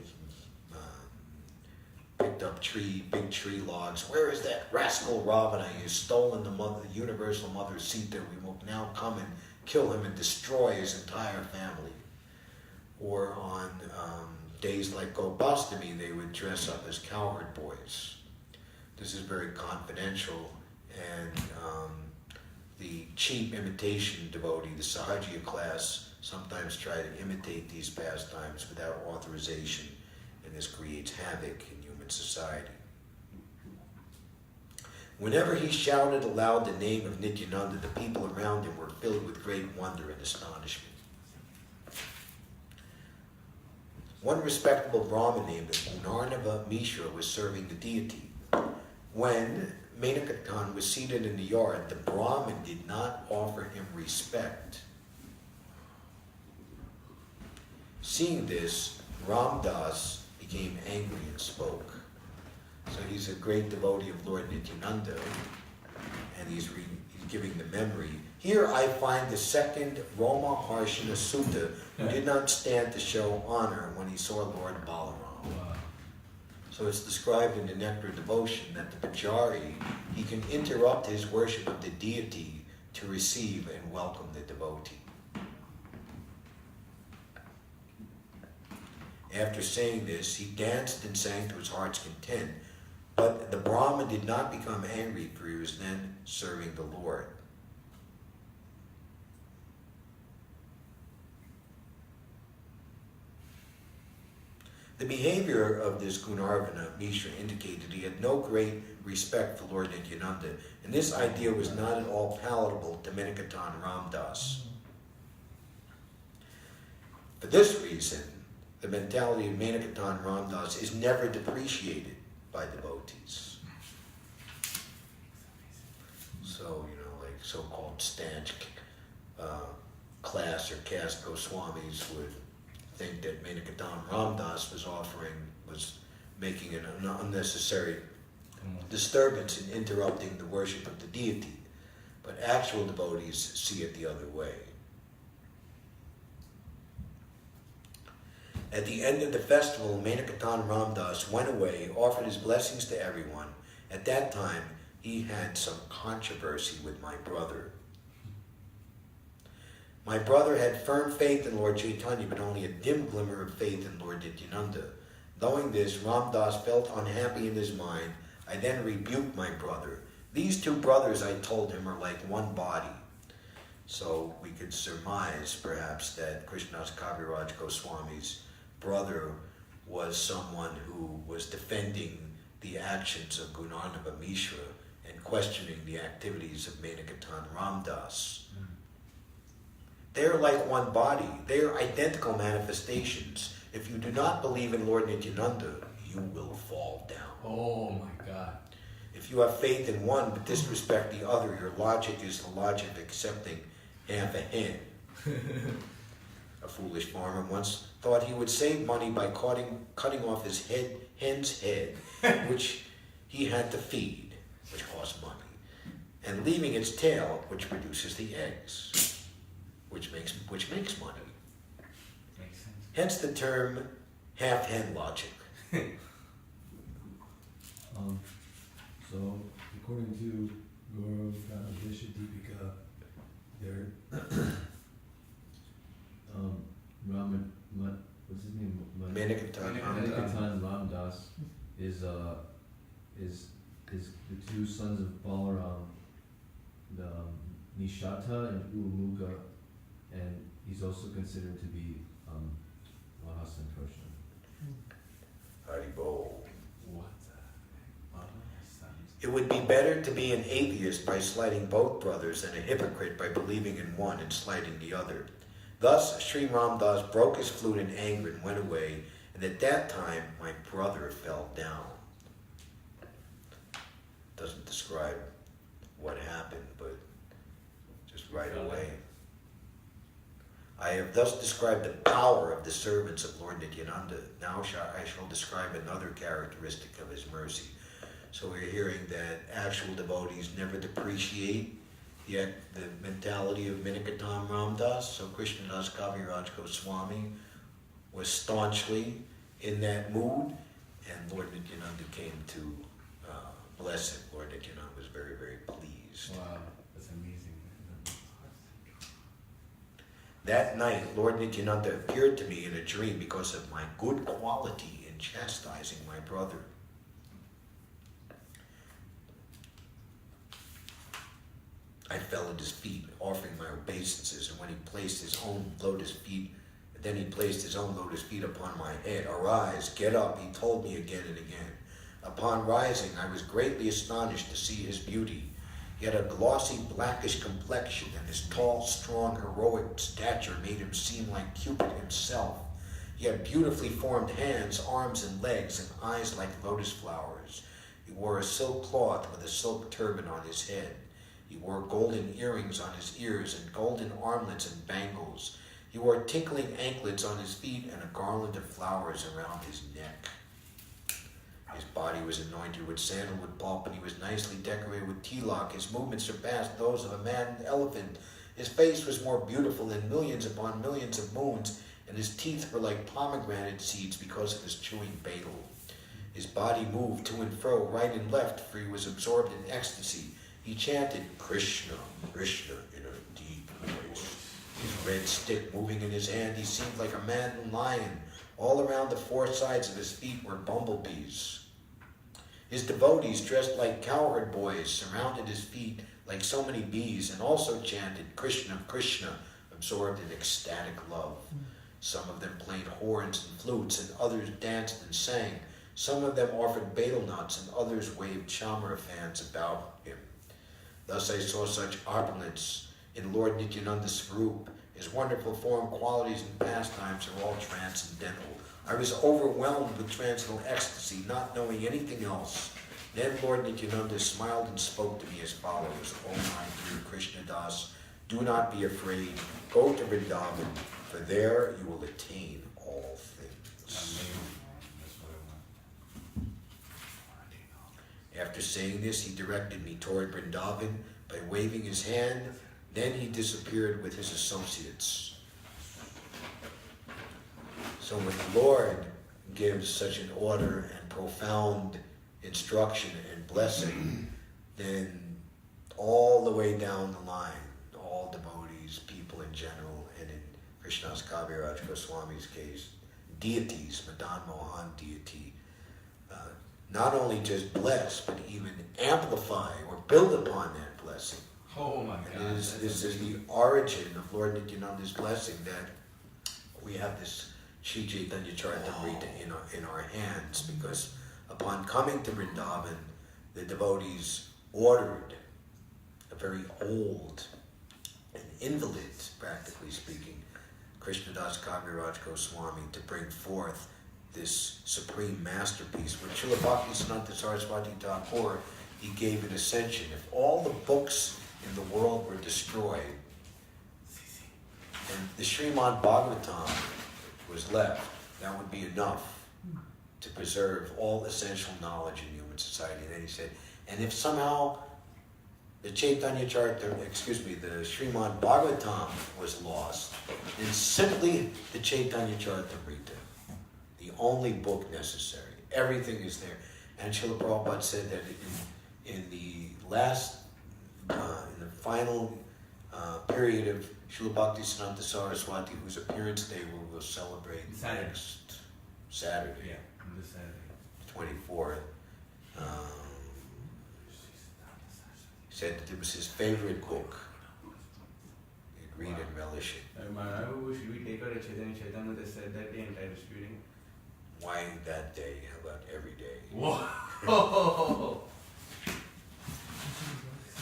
picked up big tree logs. Where is that rascal Ravana? He has stolen the universal mother Sita. We will now come and kill him and destroy his entire family. Or on days like Gopastami, they would dress up as cowherd boys. This is very confidential, and the cheap imitation devotee, the Sahajiya class, sometimes try to imitate these pastimes without authorization, and this creates havoc in human society. Whenever he shouted aloud the name of Nityananda, the people around him were filled with great wonder and astonishment. One respectable Brahmin named Gunarnava Mishra was serving the deity. When Menakatan was seated in the yard, the Brahmin did not offer him respect. Seeing this, Ram Das became angry and spoke. So he's a great devotee of Lord Nityananda, and he's giving the memory. Here I find the second Rama Harshana Sutta, who did not stand to show honor when he saw Lord Balaram. Wow. So it's described in the Nectar Devotion that the Pujari, he can interrupt his worship of the deity to receive and welcome the devotee. After saying this, he danced and sang to his heart's content, but the Brahmin did not become angry, for he was then serving the Lord. The behavior of this Gunarvana Mishra indicated he had no great respect for Lord Nityananda, and this idea was not at all palatable to Menikatan Ramdas. For this reason, the mentality of Menikatan Ramdas is never depreciated by devotees. So, like so-called stanch class or caste Goswamis would think that Menakatan Ramdas was making an unnecessary disturbance in interrupting the worship of the deity. But actual devotees see it the other way. At the end of the festival, Menakatan Ramdas went away, offered his blessings to everyone. At that time, he had some controversy with my brother. My brother had firm faith in Lord Chaitanya, but only a dim glimmer of faith in Lord Nityananda. Knowing this, Ramdas felt unhappy in his mind. I then rebuked my brother. These two brothers, I told him, are like one body. So we could surmise, perhaps, that Krishnadas Kaviraj Goswami's brother was someone who was defending the actions of Gunarnava Mishra and questioning the activities of Menakatan Ramdas. They are like one body. They are identical manifestations. If you do not believe in Lord Nityananda, you will fall down. Oh my God. If you have faith in one but disrespect the other, your logic is the logic of accepting half a hen. A foolish farmer once thought he would save money by cutting off his hen's head, which he had to feed, which cost money, and leaving its tail, which produces the eggs, which makes money. Makes sense. Hence the term half-hen logic. So, according to Guru Visha Deepika, there, what's his name? Menikatan Ramdas is the two sons of Balaram, the Nishata and Uluga, and he's also considered to be Mahasan Krishna. Haribol. What the heck? It would be better to be an atheist by slighting both brothers than a hypocrite by believing in one and slighting the other. Thus, Sri Ramdas broke his flute in anger and went away, and at that time my brother fell down. Doesn't describe what happened, but just right away. I have have thus described the power of the servants of Lord Nityananda. Now I shall describe another characteristic of his mercy. So we're hearing that actual devotees never depreciate yet the mentality of Minikatam Ramdas. So Krishnadas Kaviraj Goswami was staunchly in that mood, and Lord Nityananda came to bless him. Lord Nityananda was very, very pleased. Wow, that's amazing. That night, Lord Nityananda appeared to me in a dream because of my good quality in chastising my brother. I fell at his feet, offering my obeisances, and when he placed his own lotus feet, then he placed his own lotus feet upon my head. Arise, get up, he told me again and again. Upon rising, I was greatly astonished to see his beauty. He had a glossy, blackish complexion, and his tall, strong, heroic stature made him seem like Cupid himself. He had beautifully formed hands, arms, and legs, and eyes like lotus flowers. He wore a silk cloth with a silk turban on his head. He wore golden earrings on his ears and golden armlets and bangles. He wore tinkling anklets on his feet and a garland of flowers around his neck. His body was anointed with sandalwood pulp, and he was nicely decorated with tilak. His movements surpassed those of a mad elephant. His face was more beautiful than millions upon millions of moons, and his teeth were like pomegranate seeds because of his chewing betel. His body moved to and fro, right and left, for he was absorbed in ecstasy. He chanted, Krishna, Krishna, in a deep voice. His red stick moving in his hand, he seemed like a man lion. All around the four sides of his feet were bumblebees. His devotees, dressed like cowherd boys, surrounded his feet like so many bees, and also chanted, Krishna, Krishna, absorbed in ecstatic love. Some of them played horns and flutes, and others danced and sang. Some of them offered betel nuts, and others waved chamara fans about him. Thus I saw such opulence in Lord Nityananda's Swarup. His wonderful form, qualities, and pastimes are all transcendental. I was overwhelmed with transcendental ecstasy, not knowing anything else. Then Lord Nityananda smiled and spoke to me as follows. O my dear Krishnadas, do not be afraid. Go to Vrindavan, for there you will attain all things. After saying this, he directed me toward Vrindavan by waving his hand. Then he disappeared with his associates. So when the Lord gives such an order and profound instruction and blessing, then all the way down the line, all devotees, people in general, and in Krishnadas Kaviraj Goswami's case, deities, Madan Mohan deity, not only just bless, but even amplify or build upon that blessing. Oh my God. This is the origin of Lord Nityananda's blessing, that we have this Sri Chaitanya Charitamrita in our hands, because upon coming to Vrindavan, the devotees ordered a very old, an invalid, practically speaking, Krishnadas Kaviraj Goswami to bring forth this supreme masterpiece, which Srila Bhaktisiddhanta Saraswati Thakur, he gave an ascension. If all the books in the world were destroyed, and the Srimad Bhagavatam was left, that would be enough to preserve all essential knowledge in human society. And then he said, and if somehow the Chaitanya the Srimad Bhagavatam was lost, then simply the Chaitanya Charitamrita, the only book necessary. Everything is there. And Srila Prabhupada said that in the last, in the final period of Srila Bhaktisiddhanta Saraswati, whose appearance day we will celebrate next Saturday. Yeah, on this Saturday. 24th. He said that it was his favorite book. He'd read and relish it. Should we take out a Chaitanya that said that day and try disputing? Why that day? How about every day? Whoa!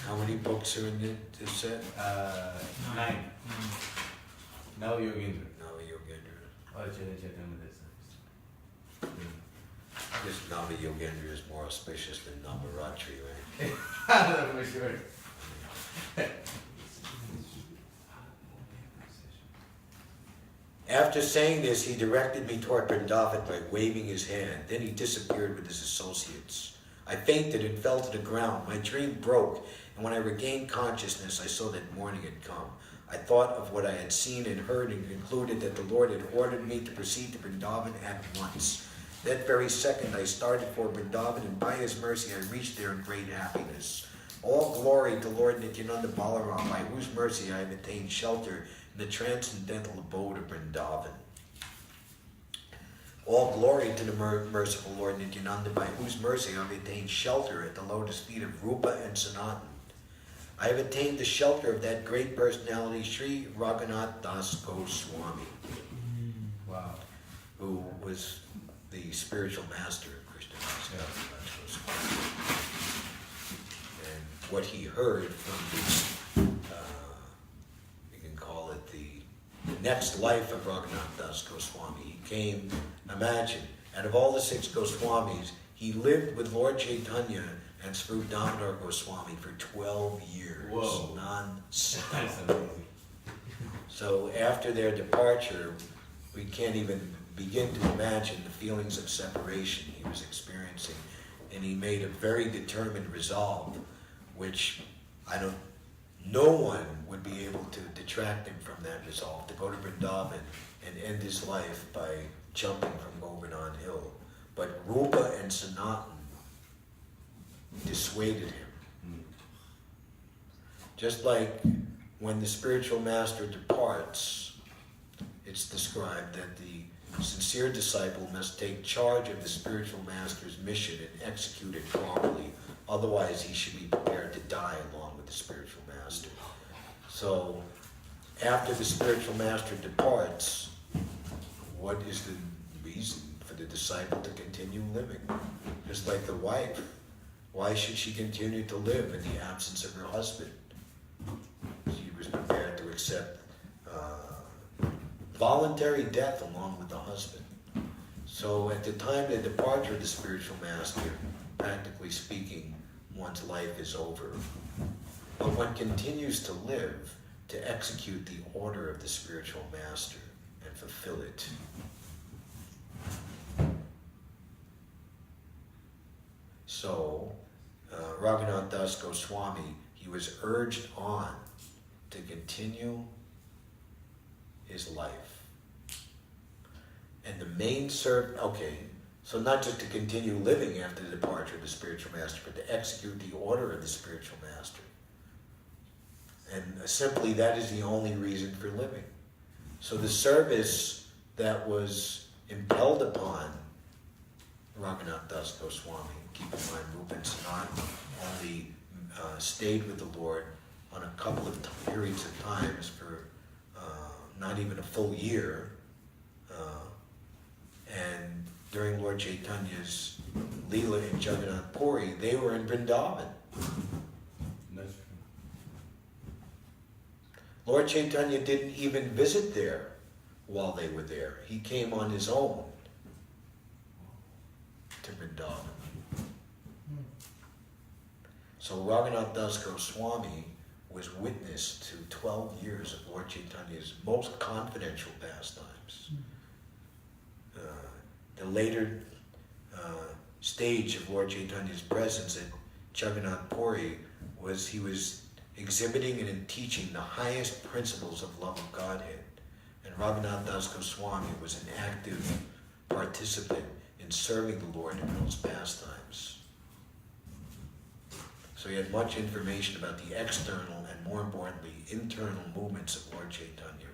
How many books are in this set? 9. Now Yogendra. Nava Yogendra. Or Chaitanya that This Nava Yogendra is more auspicious than Navaratri, right? for sure. After saying this, he directed me toward Vrindavan by waving his hand. Then he disappeared with his associates. I fainted and fell to the ground. My dream broke, and when I regained consciousness, I saw that morning had come. I thought of what I had seen and heard and concluded that the Lord had ordered me to proceed to Vrindavan at once. That very second I started for Vrindavan, and by his mercy I reached there in great happiness. All glory to Lord Nityananda Balaram, by whose mercy I have attained shelter in the transcendental abode of Vrindavan. All glory to the merciful Lord Nityananda, by whose mercy I have attained shelter at the lotus feet of Rupa and Sanatan. I have attained the shelter of that great personality, Sri Raghunath Das Goswami, Wow. who was the spiritual master of Krishna Das Goswami. And what he heard from the, you can call it the next life of Raghunath Das Goswami. He came, imagine, out of all the 6 Goswamis, he lived with Lord Chaitanya and Swarup Damodar Goswami for 12 years, Whoa. non-stop. That's amazing. So after their departure, we can't even begin to imagine the feelings of separation he was experiencing. And he made a very determined resolve, which no one would be able to detract him from that resolve, to go to Vrindavan and end his life by jumping from Govardhan Hill. But Rupa and Sanatan dissuaded him. Just like when the spiritual master departs, it's described that the sincere disciple must take charge of the spiritual master's mission and execute it properly. Otherwise, he should be prepared to die along with the spiritual master. So, after the spiritual master departs, what is the reason for the disciple to continue living? Just like the wife. Why should she continue to live in the absence of her husband? She was prepared to accept voluntary death along with the husband. So at the time of the departure of the spiritual master, practically speaking, one's life is over. But one continues to live to execute the order of the spiritual master and fulfill it. So, Raghunath Das Goswami, he was urged on to continue his life. And the main so not just to continue living after the departure of the spiritual master, but to execute the order of the spiritual master. And simply that is the only reason for living. So the service that was impelled upon Raghunath Das Goswami, keep in mind Rupa and Sanatan only stayed with the Lord on a couple of periods of times for not even a full year. And during Lord Chaitanya's Leela in Jagannath Puri, they were in Vrindavan. That's true. Lord Chaitanya didn't even visit there while they were there. He came on his own to Vrindavan. So Raghunath Das Goswami was witness to 12 years of Lord Chaitanya's most confidential pastimes. The later stage of Lord Chaitanya's presence at Jagannath Puri was he was exhibiting and teaching the highest principles of love of Godhead. And Raghunath Das Goswami was an active participant in serving the Lord in those pastimes. So he had much information about the external and, more importantly, internal movements of Lord Chaitanya,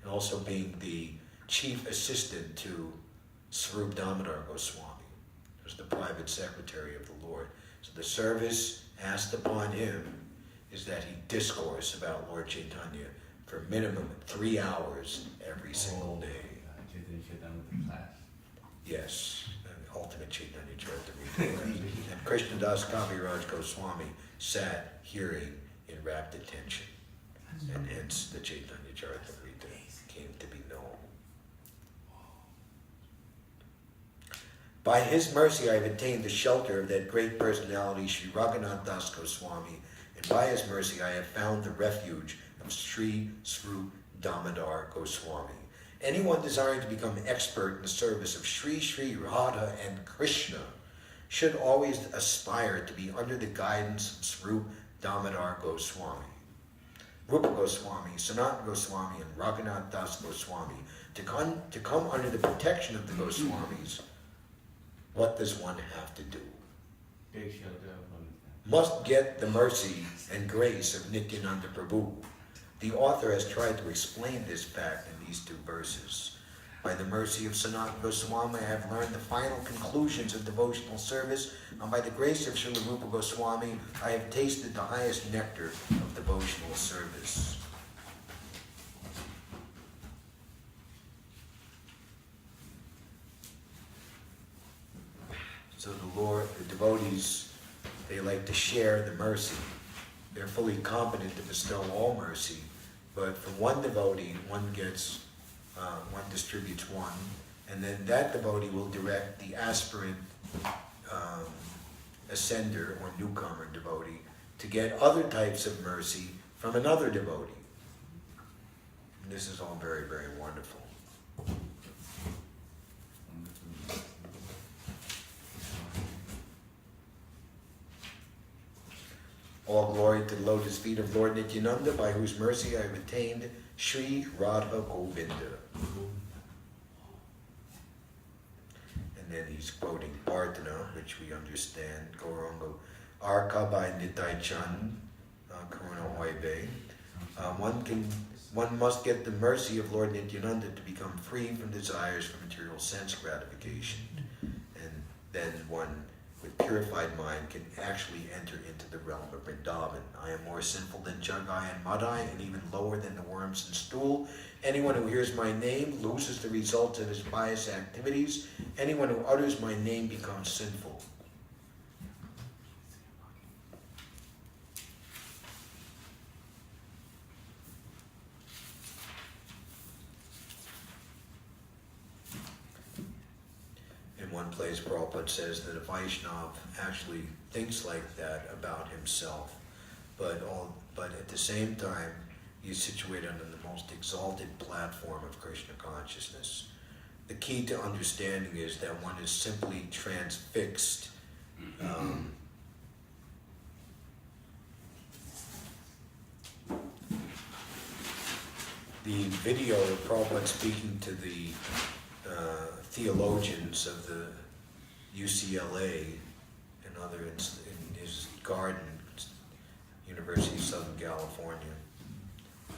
and also being the chief assistant to Swarup Damodar Goswami, who was the private secretary of the Lord. So the service asked upon him is that he discourse about Lord Chaitanya for a minimum of 3 hours every single day. Chaitanya class. Yes, the ultimate Chaitanya Charitamrita. And Krishnadas Kaviraj Goswami sat hearing in rapt attention, and hence the Chaitanya Charitamrita came to be known. By his mercy I have attained the shelter of that great personality, Sri Raghunath Das Goswami, and by his mercy I have found the refuge of Sri Swarup Damodar Goswami. Anyone desiring to become expert in the service of Sri Sri Radha and Krishna should always aspire to be under the guidance of Swarup Damodar Goswami, Rupa Goswami, Sanatana Goswami, and Raghunath Das Goswami. To come under the protection of the Goswamis, what does one have to do? Take shelter from them. Must get the mercy and grace of Nityananda Prabhu. The author has tried to explain this fact in these two verses. By the mercy of Sanatana Goswami, I have learned the final conclusions of devotional service, and by the grace of Srila Rupa Goswami, I have tasted the highest nectar of devotional service. So the devotees, they like to share the mercy. They're fully competent to bestow all mercy, but from one devotee, one distributes one, and then that devotee will direct the aspirant ascender or newcomer devotee to get other types of mercy from another devotee. And this is all very, very wonderful. All glory to the lotus feet of Lord Nityananda, by whose mercy I have attained Sri Radha Govinda. And then he's quoting Bhartana, which we understand, Gauranga Arka by Nitai Chan, Karuna Hoibe. One must get the mercy of Lord Nityananda to become free from desires for material sense gratification. And then one with purified mind can actually enter into the realm of Vrindavan. I am more sinful than Jagai and Madai, and even lower than the worms and stool. Anyone who hears my name loses the results of his pious activities. Anyone who utters my name becomes sinful. In one place, Prabhupada says that a Vaishnava actually thinks like that about himself, but at the same time, he's situated on the most exalted platform of Krishna consciousness. The key to understanding is that one is simply transfixed. The video of Prabhupada speaking to the theologians of the UCLA and other in his garden, University of Southern California,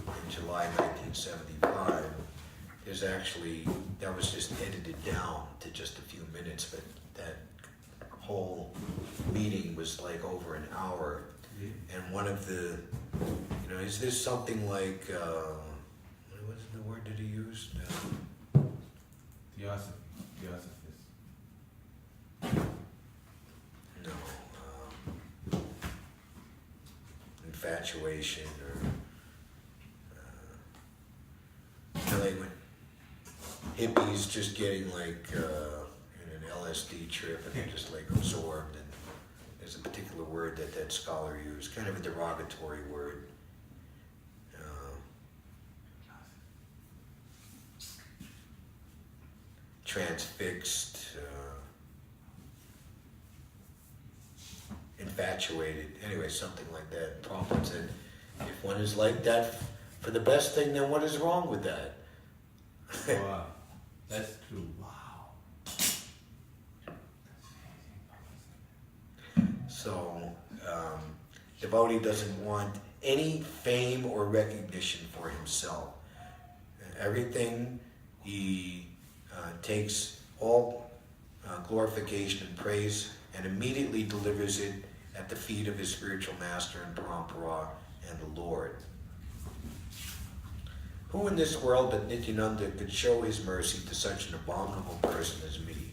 in July 1975, is actually, that was just edited down to just a few minutes, but that whole meeting was like over an hour. And one of the, is this something like, what is the word that he used? Theosophist. No, infatuation or like when hippies just getting like in an LSD trip and they're just like absorbed, and there's a particular word that scholar used, kind of a derogatory word. Transfixed, infatuated, anyway, something like that. Prabhupada said, if one is like that for the best thing, then what is wrong with that? Wow, that's true. Wow. So, devotee doesn't want any fame or recognition for himself. Everything he takes all glorification and praise and immediately delivers it at the feet of his spiritual master and Parampara and the Lord. Who in this world but Nityananda could show his mercy to such an abominable person as me?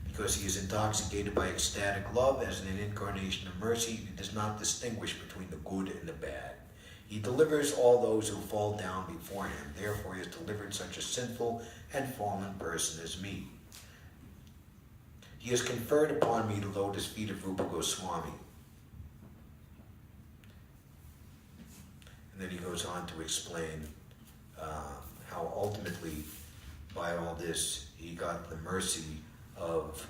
Because he is intoxicated by ecstatic love as an incarnation of mercy, he does not distinguish between the good and the bad. He delivers all those who fall down before him. Therefore, he has delivered such a sinful and fallen person as me. He has conferred upon me the lotus feet of Rupa Goswami. And then he goes on to explain how how ultimately, by all this, he got the mercy of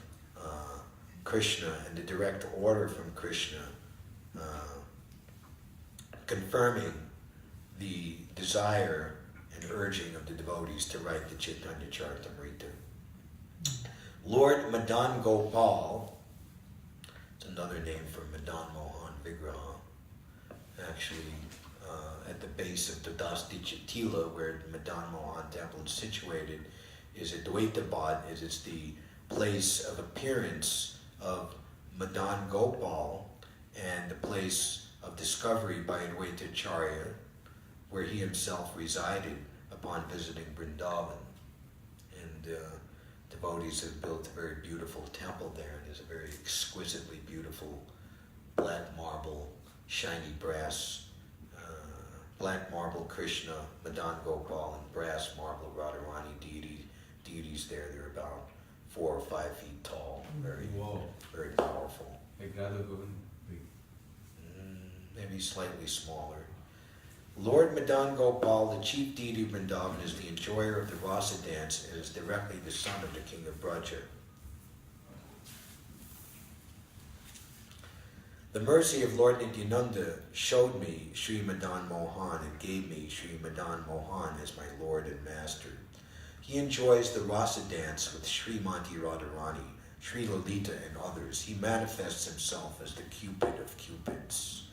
Krishna and the direct order from Krishna, confirming the desire and urging of the devotees to write the Chaitanya Charitamrita. Lord Madan Gopal, it's another name for Madan Mohan Vigraha, actually at the base of the Dasti Chatila, where the Madan Mohan temple is situated, is Advaitabad, it's the place of appearance of Madan Gopal and the place of discovery by Advaita Acharya, where he himself resided upon visiting Vrindavan. And devotees have built a very beautiful temple there. There's a very exquisitely beautiful black marble, shiny brass, black marble Krishna, Madan Gopal, and brass marble Radharani deities there. They're about 4 or 5 feet tall, very powerful. Maybe slightly smaller. Lord Madan Gopal, the chief deity of Vrindavan, is the enjoyer of the rasa dance and is directly the son of the king of Braja. The mercy of Lord Nityananda showed me Sri Madan Mohan and gave me Sri Madan Mohan as my lord and master. He enjoys the rasa dance with Srimati Radharani, Sri Lalita, and others. He manifests himself as the Cupid of Cupids.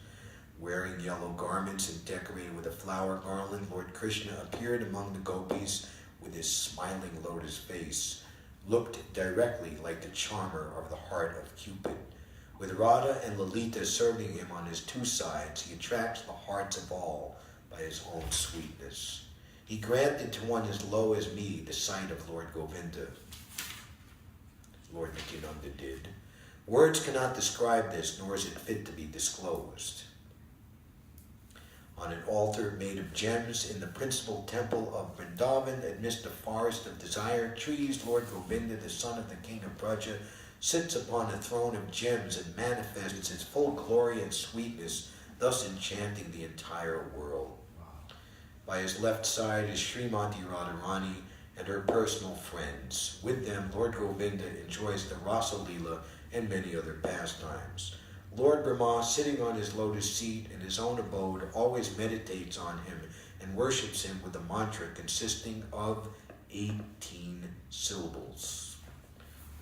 Wearing yellow garments and decorated with a flower garland, Lord Krishna appeared among the gopis with his smiling lotus face, looked directly like the charmer of the heart of Cupid. With Radha and Lalita serving him on his 2 sides, he attracts the hearts of all by his own sweetness. He granted to one as low as me the sight of Lord Govinda. Lord Nityananda did. Words cannot describe this, nor is it fit to be disclosed. On an altar made of gems in the principal temple of Vrindavan, amidst a forest of desire trees, Lord Govinda, the son of the king of Braja, sits upon a throne of gems and manifests its full glory and sweetness, thus enchanting the entire world. By his left side is Srimati Radharani and her personal friends. With them, Lord Govinda enjoys the Rasa Leela and many other pastimes. Lord Brahma, sitting on his lotus seat in his own abode, always meditates on him and worships him with a mantra consisting of 18 syllables.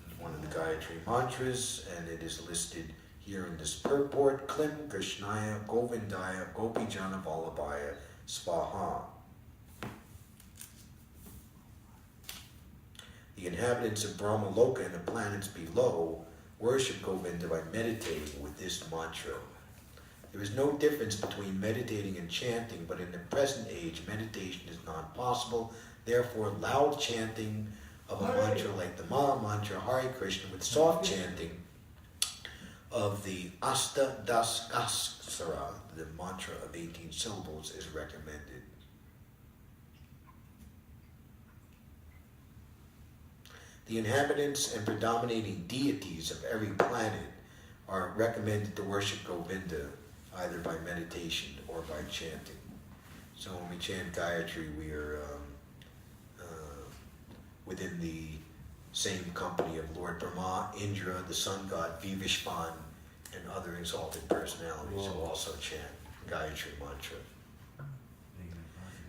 It's one of the Gayatri mantras, and it is listed here in this purport: Klim Krishnaya Govindaya Gopijana Vallabhaya Svaha. The inhabitants of Brahmaloka and the planets below worship Govinda by meditating with this mantra. There is no difference between meditating and chanting, but in the present age, meditation is not possible. Therefore, loud chanting of a mantra like the Maha Mantra, Hare Krishna, with soft chanting of the Asta Das Aksara, the mantra of 18 syllables, is recommended. The inhabitants and predominating deities of every planet are recommended to worship Govinda either by meditation or by chanting. So when we chant Gayatri, we are within the same company of Lord Brahma, Indra, the sun god, Vivishvan, and other exalted personalities who also chant Gayatri mantra.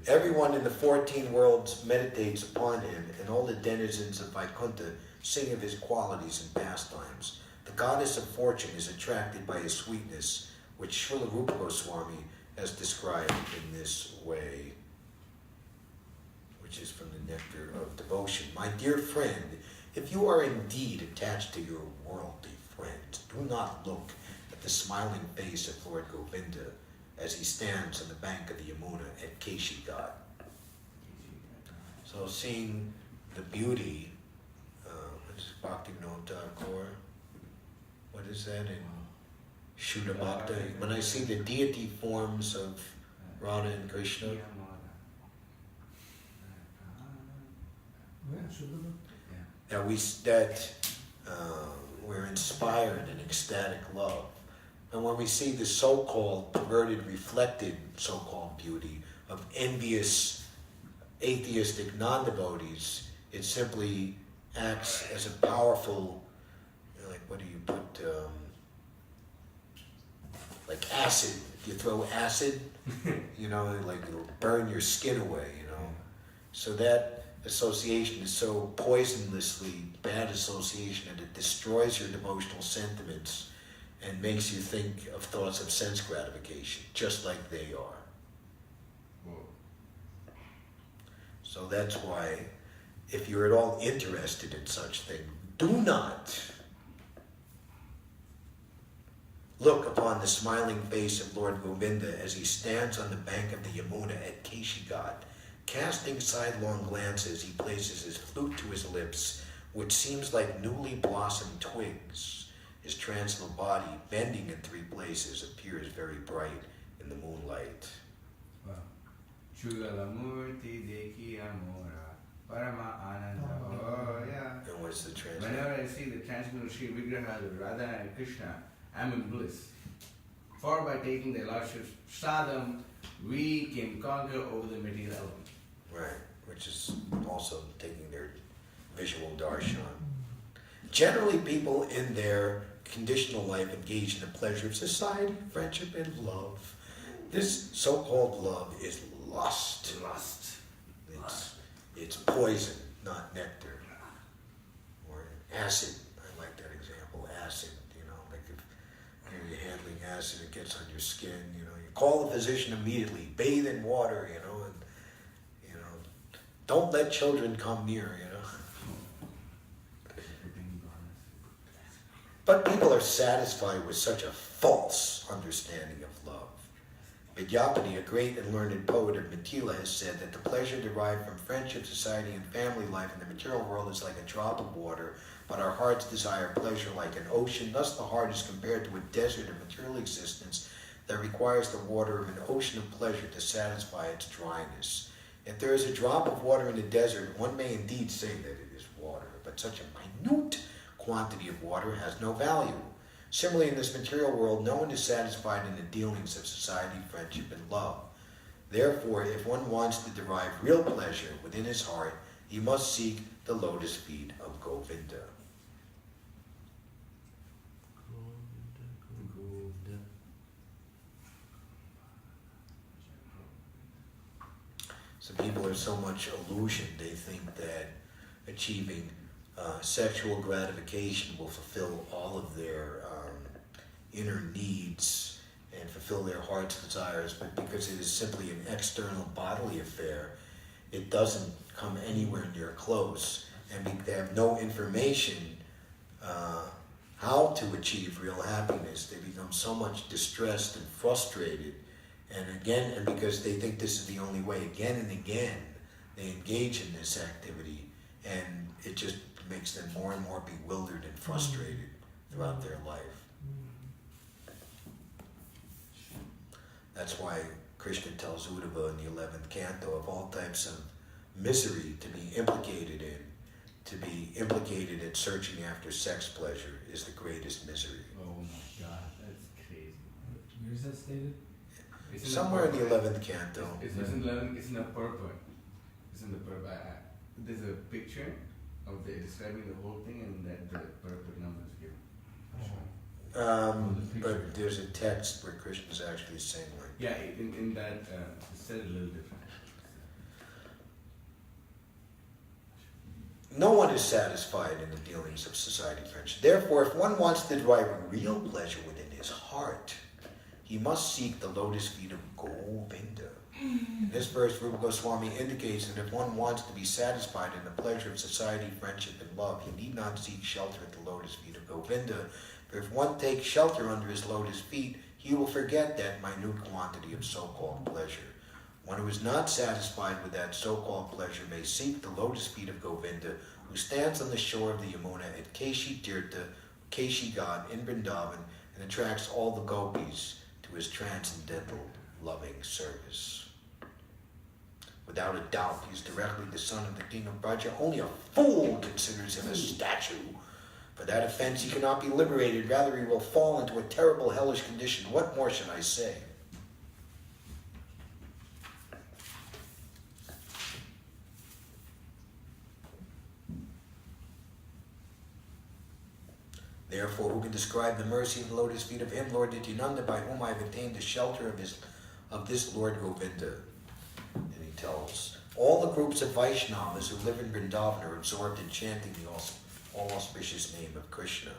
Everyone in the 14 worlds meditates upon him, and all the denizens of Vaikuntha sing of his qualities and pastimes. The goddess of fortune is attracted by his sweetness, which Srila Rupa Goswami has described in this way, which is from the Nectar of Devotion. My dear friend, if you are indeed attached to your worldly friends, do not look at the smiling face of Lord Govinda as he stands on the bank of the Yamuna at Keshighat. So seeing the beauty, what is Bhaktivinoda Thakur? What is that in Shuddha Bhakta? When I see the deity forms of Radha and Krishna, we're inspired in ecstatic love. And when we see the so-called perverted, reflected so-called beauty of envious atheistic non-devotees, it simply acts as a powerful, like what do you put, like acid. You throw acid, like it'll burn your skin away, So that association is so poisonlessly bad association that it destroys your devotional sentiments and makes you think of thoughts of sense gratification, just like they are. So that's why, if you're at all interested in such thing, do not look upon the smiling face of Lord Govinda as he stands on the bank of the Yamuna at Keshigat. Casting sidelong glances, he places his flute to his lips, which seems like newly blossomed twigs. His transital body, bending in 3 places, appears very bright in the moonlight. Wow. Chugalamurti deki amora, parama ananda. Oh, yeah. And what's the translation? Whenever I see the transcendental Sri Vigraha of Radha and Krishna, I'm in bliss. For by taking the Lordship Sadham, we can conquer over the material element. Right, which is also taking their visual darshan. Generally, people in their conditional life engage in the pleasure of society, friendship, and love. This so-called love is lust. It's poison, not nectar. Or acid. I like that example. Acid. Like if you're handling acid, it gets on your skin. You call the physician immediately. Bathe in water. And don't let children come near. But people are satisfied with such a false understanding of love. Vidyapati, a great and learned poet of Mithila, has said that the pleasure derived from friendship, society, and family life in the material world is like a drop of water, but our hearts desire pleasure like an ocean. Thus the heart is compared to a desert of material existence that requires the water of an ocean of pleasure to satisfy its dryness. If there is a drop of water in the desert, one may indeed say that it is water, but such a minute quantity of water has no value. Similarly, in this material world, no one is satisfied in the dealings of society, friendship, and love. Therefore, if one wants to derive real pleasure within his heart, he must seek the lotus feet of Govinda. So people are so much illusion, they think that achieving sexual gratification will fulfill all of their inner needs and fulfill their heart's desires, but because it is simply an external bodily affair, it doesn't come anywhere near close, and they have no information how to achieve real happiness. They become so much distressed and frustrated, and because they think this is the only way, again and again, they engage in this activity, and it just makes them more and more bewildered and frustrated throughout their life. That's why Krishna tells Uddhava in the 11th canto of all types of misery to be implicated in searching after sex pleasure is the greatest misery. Oh my God, that's crazy. Where is that stated? Somewhere in the 11th canto. It's in the 11th, it's in the purport. It's in the purport. There's a picture of describing the whole thing, and that the purport number is given. But there's a text where Krishna's actually saying like, yeah, in that it's said a little different. no one is satisfied in the dealings of society, friendship. Therefore, if one wants to derive real pleasure within his heart, he must seek the lotus feet of Govinda. In this verse, Rupa Goswami indicates that if one wants to be satisfied in the pleasure of society, friendship, and love, he need not seek shelter at the lotus feet of Govinda. For if one takes shelter under his lotus feet, he will forget that minute quantity of so-called pleasure. One who is not satisfied with that so-called pleasure may seek the lotus feet of Govinda, who stands on the shore of the Yamuna at Keshi Tirtha, Keshi God in Vrindavan, and attracts all the gopis to his transcendental loving service. Without a doubt, he is directly the son of the king of Braja. Only a fool considers him a statue. For that offense he cannot be liberated. Rather, he will fall into a terrible hellish condition. What more should I say? Therefore, who can describe the mercy and lotus feet of him, Lord Nityananda, by whom I have attained the shelter of this Lord Govinda? And he tells, all the groups of Vaishnavas who live in Vrindavan are absorbed in chanting the all-auspicious name of Krishna.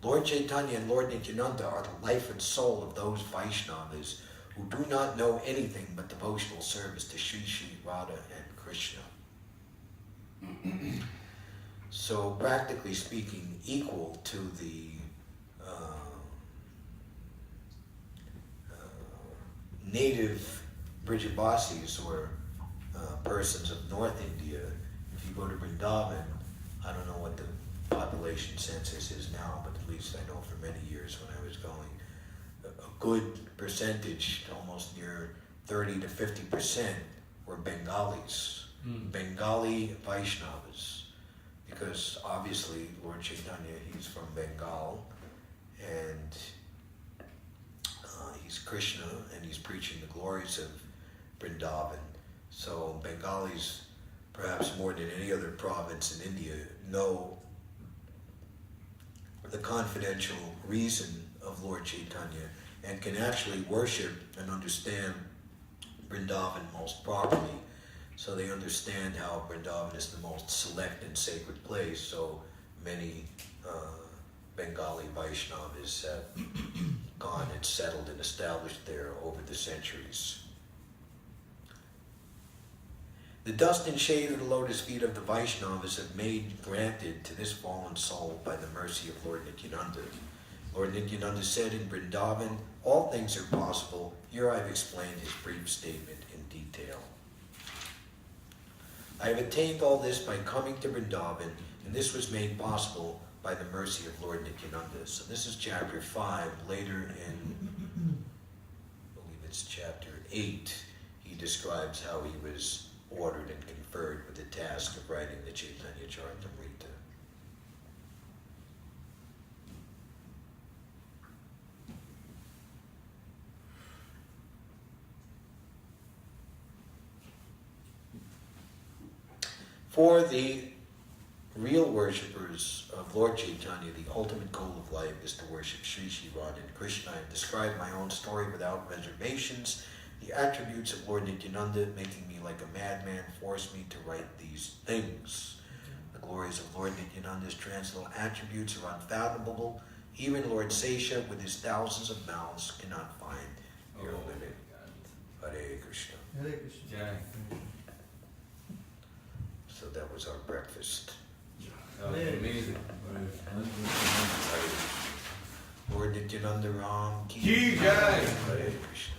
Lord Chaitanya and Lord Nityananda are the life and soul of those Vaishnavas who do not know anything but devotional service to Shri Shri Radha and Krishna. So, practically speaking, equal to the native Brijabasis or persons of North India. If you go to Vrindavan, I don't know what the population census is now, but at least I know for many years when I was going, a good percentage, almost near 30 to 50%, were Bengalis. Bengali Vaishnavas. Because obviously Lord Chaitanya, he's from Bengal, and he's Krishna, and he's preaching the glories of Vrindavan. So Bengalis, perhaps more than any other province in India, know the confidential reason of Lord Chaitanya and can actually worship and understand Vrindavan most properly. So they understand how Vrindavan is the most select and sacred place, so many Bengali Vaishnavas have gone and settled and established there over the centuries. The dust and shade of the lotus feet of the Vaishnavas have made granted to this fallen soul by the mercy of Lord Nityananda. Lord Nityananda said in Vrindavan, all things are possible. Here I've explained his brief statement in detail. I have attained all this by coming to Vrindavan, and this was made possible by the mercy of Lord Nityananda. So this is chapter 5. Later in, I believe it's chapter 8, he describes how he was ordered and conferred with the task of writing the Chaitanya Charitamrita. For the real worshippers of Lord Chaitanya, the ultimate goal of life is to worship Shri Shri Radha and Krishna. I have described my own story without reservations. The attributes of Lord Nityananda, making me like a madman, forced me to write these things. The glories of Lord Nityananda's transcendental attributes are unfathomable. Even Lord Sesha, with his thousands of mouths, cannot find your limit. Hare Krishna. Hare Krishna. Jai. So that was our breakfast. That was amazing. Lord Nityananda Ram Ki Jai. Hare Krishna.